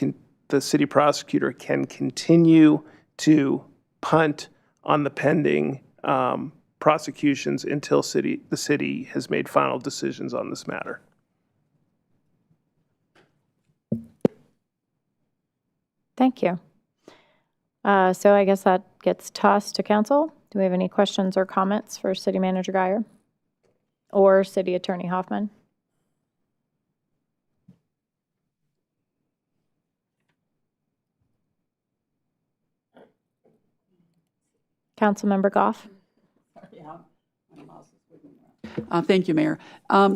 the city prosecutor can continue to punt on the pending prosecutions until the city has made final decisions on this matter. Thank you. So I guess that gets tossed to council. Do we have any questions or comments for City Manager Guyer or City Attorney Hoffman? Councilmember Goff? Thank you, Mayor.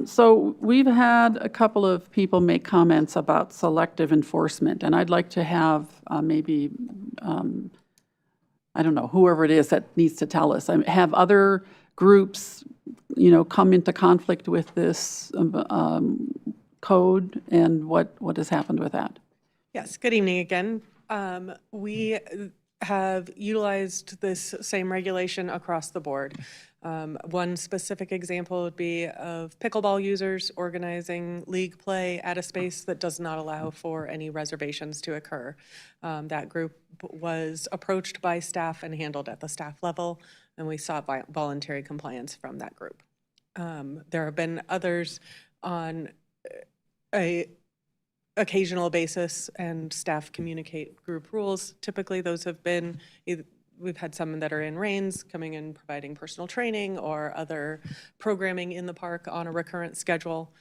So we've had a couple of people make comments about selective enforcement, and I'd like to have maybe, I don't know, whoever it is that needs to tell us. Have other groups, come into conflict with this code, and what has happened with that? Yes, good evening again. have utilized this same regulation across the board. One specific example would be of pickleball users organizing league play at a space that does not allow for any reservations to occur. That group was approached by staff and handled at the staff level, and we sought voluntary compliance from that group. There have been others on a occasional basis, and staff communicate group rules. Typically, those have been, we've had some that are in reins, coming in providing personal training or other programming in the park on a recurrent schedule.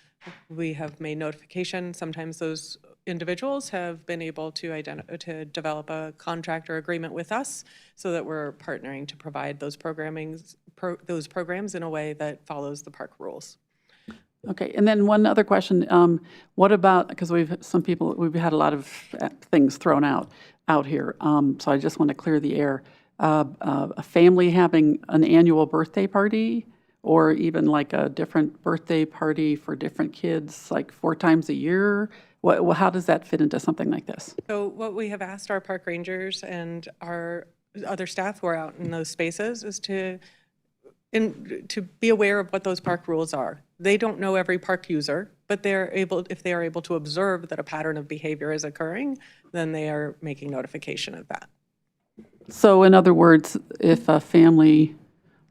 We have made notification. Sometimes those individuals have been able to develop a contract or agreement with us so that we're partnering to provide those those programs in a way that follows the park rules. Okay, and then one other question. What about, because we've had a lot of things thrown out here, so I just want to clear the air. A family having an annual birthday party, or even like a different birthday party for different kids, like 4 times a year? How does that fit into something like this? So what we have asked our park rangers and our other staff who are out in those spaces is to be aware of what those park rules are. They don't know every park user, but if they are able to observe that a pattern of behavior is occurring, then they are making notification of that. So in other words, if a family,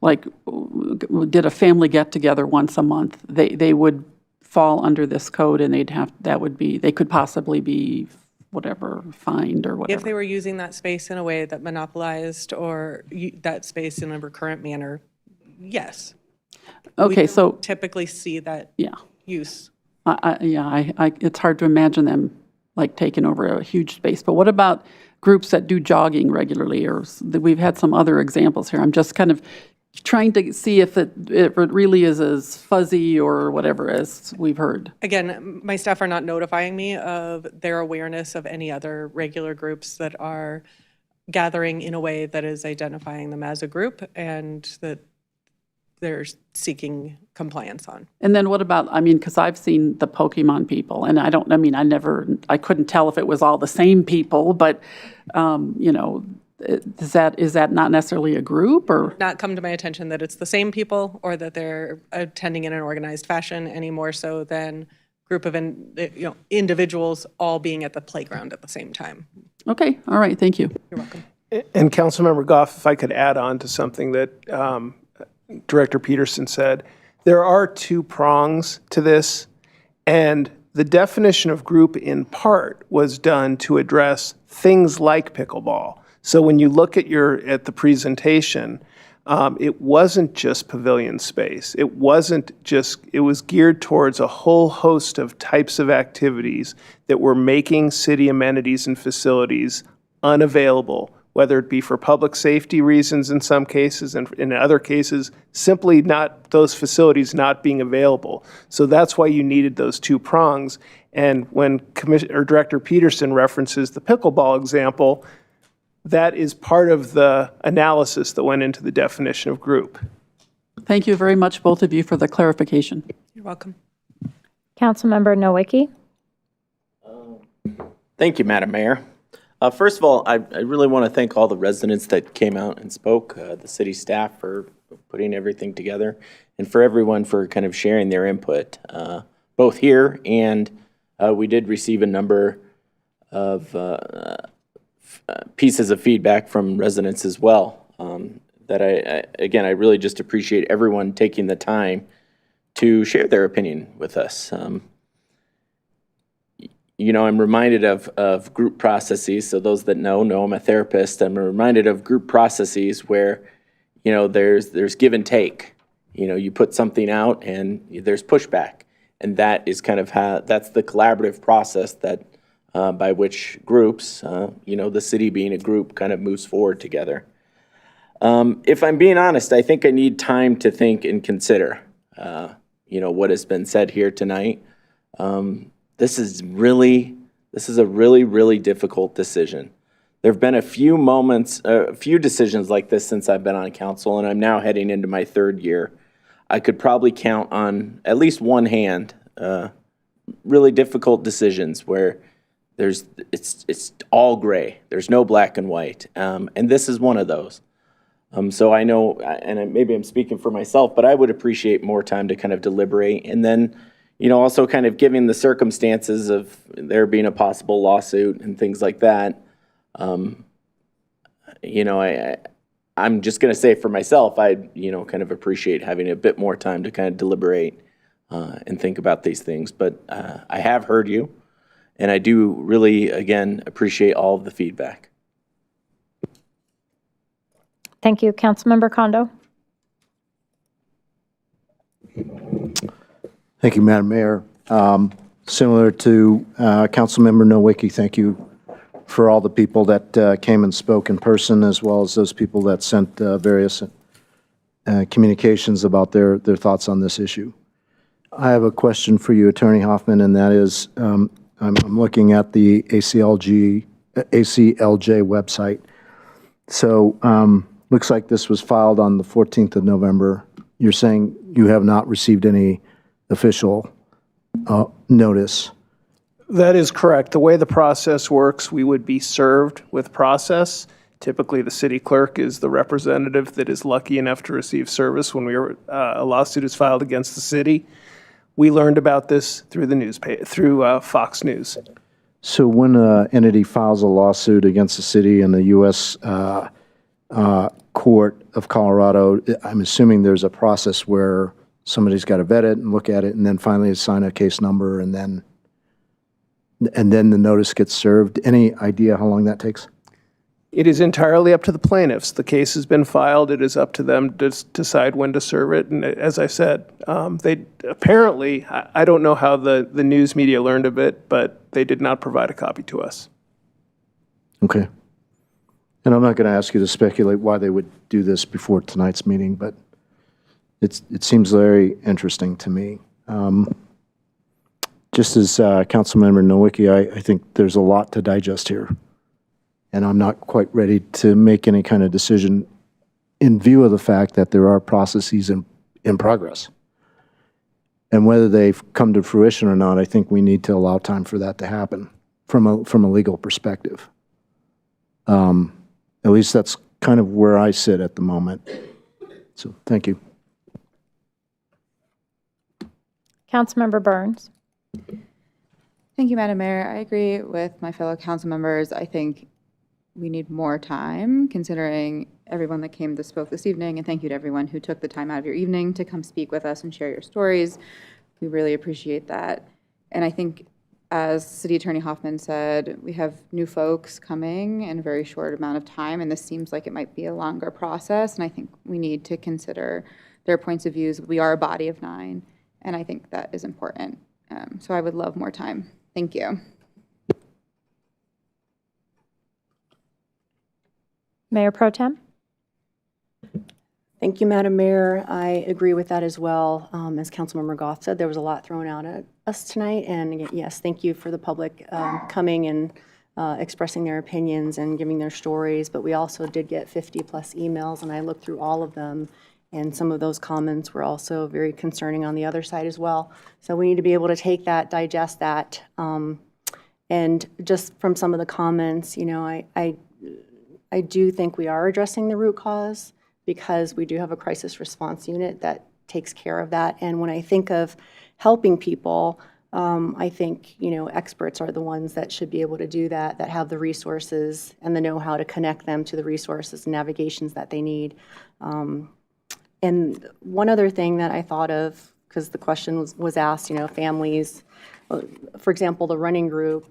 did a family get together once a month, they would fall under this code, and they could possibly be whatever, fined or whatever. If they were using that space in a way that monopolized or that space in a recurrent manner, yes. Okay, so typically see that use. It's hard to imagine them like taking over a huge space. But what about groups that do jogging regularly? Or we've had some other examples here. I'm just kind of trying to see if it really is as fuzzy or whatever as we've heard. Again, my staff are not notifying me of their awareness of any other regular groups that are gathering in a way that is identifying them as a group and that they're seeking compliance on. And then what about, because I've seen the Pokemon people, and I couldn't tell if it was all the same people, but, is that not necessarily a group, or? Not come to my attention that it's the same people or that they're attending in an organized fashion any more so than group of individuals all being at the playground at the same time. Okay, all right, thank you. You're welcome. And Councilmember Goff, if I could add on to something that Director Peterson said, there are 2 prongs to this, and the definition of group in part was done to address things like pickleball. So when you look at the presentation, it wasn't just pavilion space. It was geared towards a whole host of types of activities that were making city amenities and facilities unavailable, whether it be for public safety reasons in some cases, and in other cases, simply not those facilities not being available. So that's why you needed those 2 prongs. And when Director Peterson references the pickleball example, that is part of the analysis that went into the definition of group. Thank you very much, both of you, for the clarification. You're welcome. Councilmember Nowicki. Thank you, Madam Mayor. First of all, I really want to thank all the residents that came out and spoke, the city staff for putting everything together, and for everyone for kind of sharing their input, both here and we did receive a number of pieces of feedback from residents as well. That I really just appreciate everyone taking the time to share their opinion with us. I'm reminded of group processes. So those that know I'm a therapist. I'm reminded of group processes where, there's give and take. You put something out and there's pushback. And that is kind of that's the collaborative process that by which groups, the city being a group, kind of moves forward together. If I'm being honest, I think I need time to think and consider, what has been said here tonight. This is a really, really difficult decision. There have been a few decisions like this since I've been on council, and I'm now heading into my 3rd year. I could probably count on at least one hand really difficult decisions where it's all gray. There's no black and white. And this is one of those. So I know, and maybe I'm speaking for myself, but I would appreciate more time to kind of deliberate. And then, also kind of giving the circumstances of there being a possible lawsuit and things like that. I'm just going to say for myself, I'd, kind of appreciate having a bit more time to kind of deliberate and think about these things. But I have heard you, and I do really, again, appreciate all of the feedback. Thank you. Councilmember Kondo. Thank you, Madam Mayor. Similar to Councilmember Nowicki, thank you for all the people that came and spoke in person, as well as those people that sent various communications about their thoughts on this issue. I have a question for you, Attorney Hoffman, and that is, I'm looking at the ACLJ website. So looks like this was filed on the 14th of November. You're saying you have not received any official notice? That is correct. The way the process works, we would be served with process. Typically, the city clerk is the representative that is lucky enough to receive service when a lawsuit is filed against the city. We learned about this through the newspaper, through Fox News. So when an entity files a lawsuit against the city in the U.S. Court of Colorado, I'm assuming there's a process where somebody's got to vet it and look at it and then finally assign a case number and then the notice gets served. Any idea how long that takes? It is entirely up to the plaintiffs. The case has been filed. It is up to them to decide when to serve it. And as I said, they apparently, I don't know how the news media learned of it, but they did not provide a copy to us. Okay. And I'm not going to ask you to speculate why they would do this before tonight's meeting, but it seems very interesting to me. Just as Councilmember Nowicki, I think there's a lot to digest here. And I'm not quite ready to make any kind of decision in view of the fact that there are processes in progress. And whether they've come to fruition or not, I think we need to allow time for that to happen from a legal perspective. At least that's kind of where I sit at the moment. So thank you. Councilmember Burns. Thank you, Madam Mayor. I agree with my fellow council members. I think we need more time, considering everyone that came to spoke this evening, and thank you to everyone who took the time out of your evening to come speak with us and share your stories. We really appreciate that. And I think, as City Attorney Hoffman said, we have new folks coming in a very short amount of time, and this seems like it might be a longer process, and I think we need to consider their points of views. We are a body of 9, and I think that is important. So I would love more time. Thank you. Mayor Pro Tem. Thank you, Madam Mayor. I agree with that as well. As Councilmember Goff said, there was a lot thrown out at us tonight. And again, yes, thank you for the public coming and expressing their opinions and giving their stories. But we also did get 50+ emails, and I looked through all of them. And some of those comments were also very concerning on the other side as well. So we need to be able to take that, digest that. And just from some of the comments, I do think we are addressing the root cause, because we do have a crisis response unit that takes care of that. And when I think of helping people, I think, experts are the ones that should be able to do that have the resources and the know-how to connect them to the resources and navigations that they need. And one other thing that I thought of, because the question was asked, families, for example, the running group,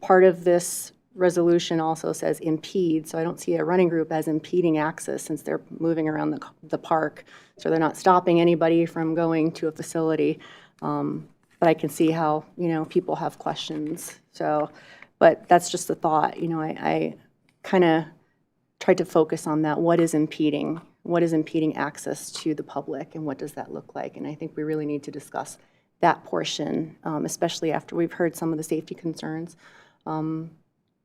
part of this resolution also says impede, so I don't see a running group as impeding access since they're moving around the park. So they're not stopping anybody from going to a facility. But I can see how, people have questions. So, but that's just a thought. I kind of tried to focus on that. What is impeding? What is impeding access to the public, and what does that look like? And I think we really need to discuss that portion, especially after we've heard some of the safety concerns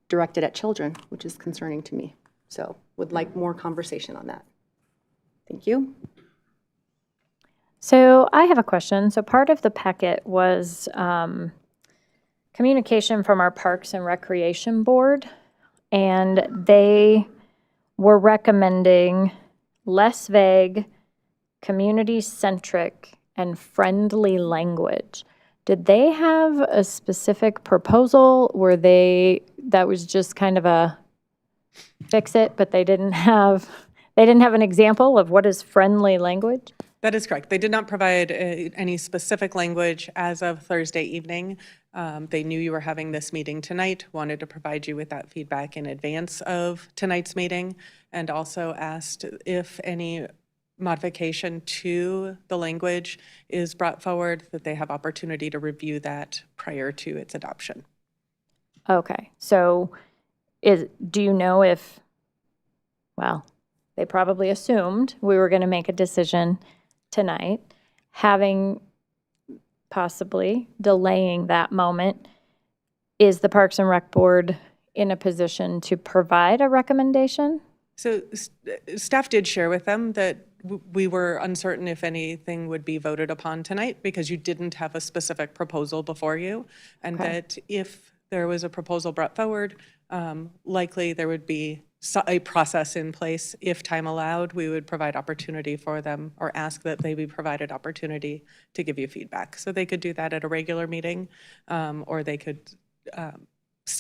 directed at children, which is concerning to me. So would like more conversation on that. Thank you. So I have a question. So part of the packet was kind communication from our Parks and Recreation Board, and they were recommending less vague, community-centric, and friendly language. Did they have a specific proposal? That was just kind of a fix it, but they didn't have an example of what is friendly language? That is correct. They did not provide any specific language as of Thursday evening. They knew you were having this meeting tonight, wanted to provide you with that feedback in advance of tonight's meeting, and also asked if any modification to the language is brought forward, that they have opportunity to review that prior to its adoption. Okay, so do you know if, well, they probably assumed we were going to make a decision tonight, possibly delaying that moment. Is the Parks and Rec Board in a position to provide a recommendation? So staff did share with them that we were uncertain if anything would be voted upon tonight because you didn't have a specific proposal before you, and that if there was a proposal brought forward, likely there would be a process in place. If time allowed, we would provide opportunity for them or ask that they be provided opportunity to give you feedback. So they could do that at a regular meeting, or they could,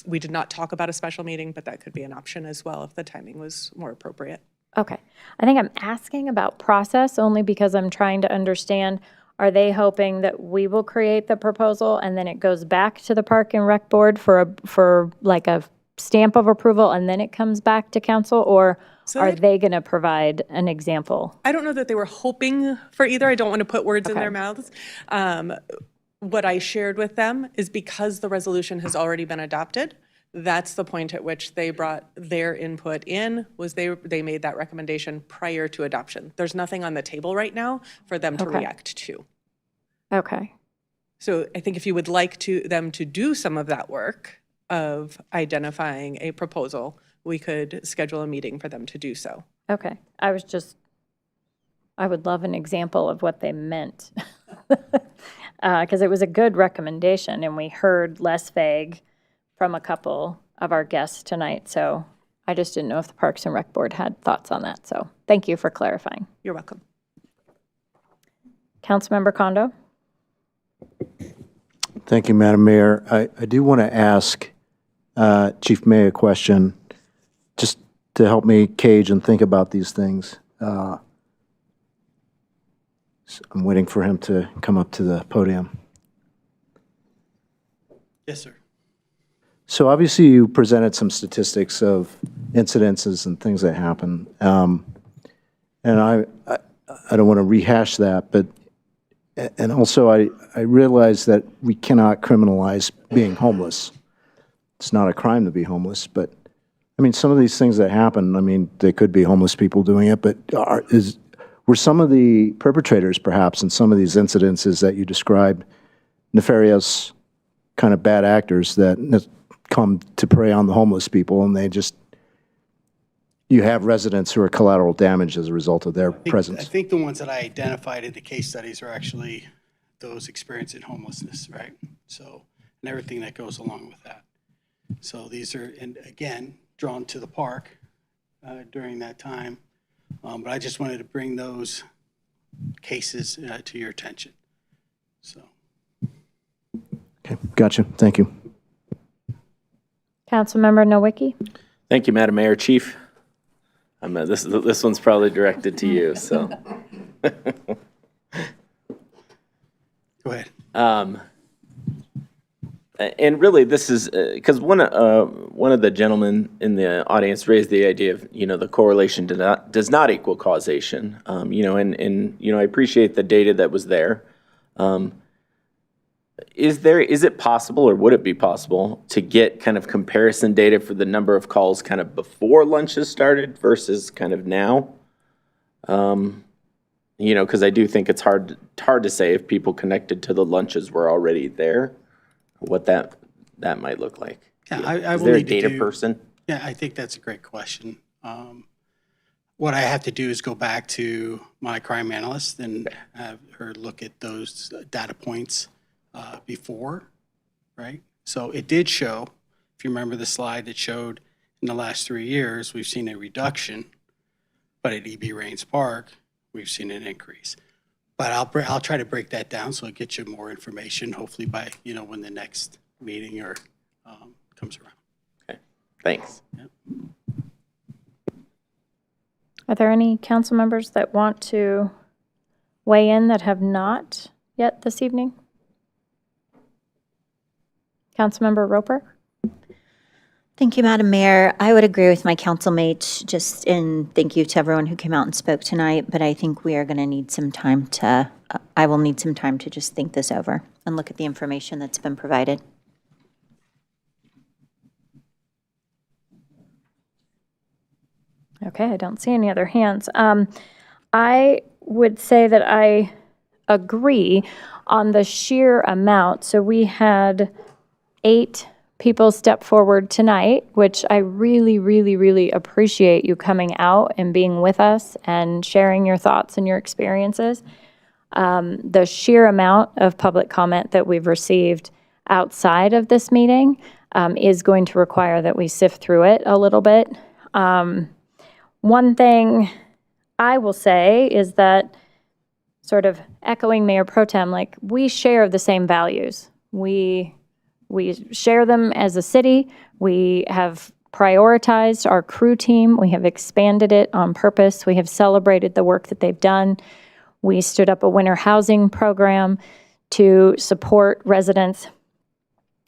we did not talk about a special meeting, but that could be an option as well if the timing was more appropriate. Okay. I think I'm asking about process only because I'm trying to understand, are they hoping that we will create the proposal and then it goes back to the Park and Rec Board for like a stamp of approval and then it comes back to council, or are they going to provide an example? I don't know that they were hoping for either. I don't want to put words in their mouths. What I shared with them is because the resolution has already been adopted, that's the point at which they brought their input in, was they made that recommendation prior to adoption. There's nothing on the table right now for them to react to. Okay. So I think if you would like them to do some of that work of identifying a proposal, we could schedule a meeting for them to do so. Okay. I would love an example of what they meant. Because it was a good recommendation and we heard less vague from a couple of our guests tonight. So I just didn't know if the Parks and Rec Board had thoughts on that. So thank you for clarifying. You're welcome. Councilmember Kondo? Thank you, Madam Mayor. I do want to ask Chief May a question, just to help me cage and think about these things. I'm waiting for him to come up to the podium. Yes, sir. So obviously you presented some statistics of incidences and things that happen. And I don't want to rehash that, but, and also I realize that we cannot criminalize being homeless. It's not a crime to be homeless, but I mean, some of these things that happen, I mean, they could be homeless people doing it, but were some of the perpetrators perhaps in some of these incidences that you described nefarious kind of bad actors that come to prey on the homeless people, and you have residents who are collateral damage as a result of their presence? I think the ones that I identified in the case studies are actually those experiencing homelessness, right? So, and everything that goes along with that. So these are, and again, drawn to the park during that time. But I just wanted to bring those cases to your attention. So. Okay, gotcha. Thank you. Councilmember Nowicki? Thank you, Madam Mayor. Chief, this one's probably directed to you, so. Go ahead. And really, this is because one of the gentlemen in the audience raised the idea of, the correlation does not equal causation. And I appreciate the data that was there. Is it possible, or would it be possible to get kind of comparison data for the number of calls kind of before lunches started versus kind of now? Because I do think it's hard to say if people connected to the lunches were already there, what that might look like. Yeah, Is there a data person? Yeah, I think that's a great question. What I have to do is go back to my crime analyst and have her look at those data points before, right? So it did show, if you remember the slide that showed in the last 3 years, we've seen a reduction, but at EB Rains Park, we've seen an increase. But I'll try to break that down so it gets you more information, hopefully by, when the next meeting comes around. Okay, thanks. Yep. Are there any council members that want to weigh in that have not yet this evening? Councilmember Roper? Thank you, Madam Mayor. I would agree with my council mates, just in thank you to everyone who came out and spoke tonight, but I think we are going to need some time to, I will need some time to just think this over and look at the information that's been provided. Okay, I don't see any other hands. I would say that I agree on the sheer amount. So we had 8 people step forward tonight, which I really, really, really appreciate you coming out and being with us and sharing your thoughts and your experiences. The sheer amount of public comment that we've received outside of this meeting is going to require that we sift through it a little bit. One thing I will say is that, sort of echoing Mayor Pro Tem, like, we share the same values. We share them as a city. We have prioritized our crew team. We have expanded it on purpose. We have celebrated the work that they've done. We stood up a winter housing program to support residents.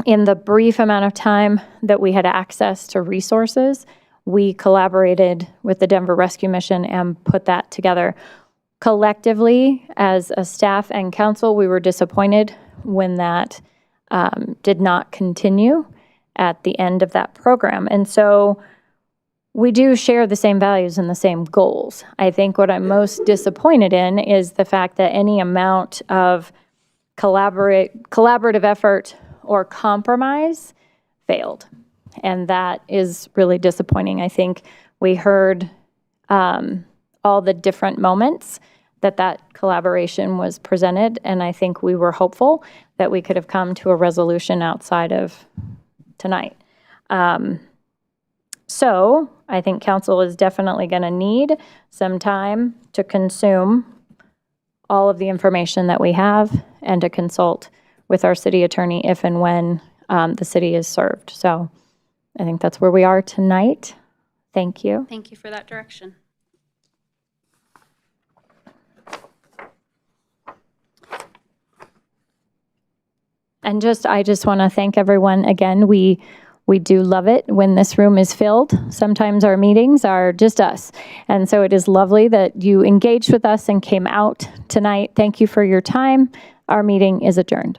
In the brief amount of time that we had access to resources, we collaborated with the Denver Rescue Mission and put that together. Collectively, as a staff and council, we were disappointed when that did not continue at the end of that program. And so we do share the same values and the same goals. I think what I'm most disappointed in is the fact that any amount of collaborative effort or compromise failed. And that is really disappointing. I think we heard all the different moments that collaboration was presented, and I think we were hopeful that we could have come to a resolution outside of tonight. So I think council is definitely going to need some time to consume all of the information that we have and to consult with our city attorney if and when the city is served. So I think that's where we are tonight. Thank you. Thank you for that direction. And I just want to thank everyone again. We do love it when this room is filled. Sometimes our meetings are just us. And so it is lovely that you engaged with us and came out tonight. Thank you for your time. Our meeting is adjourned.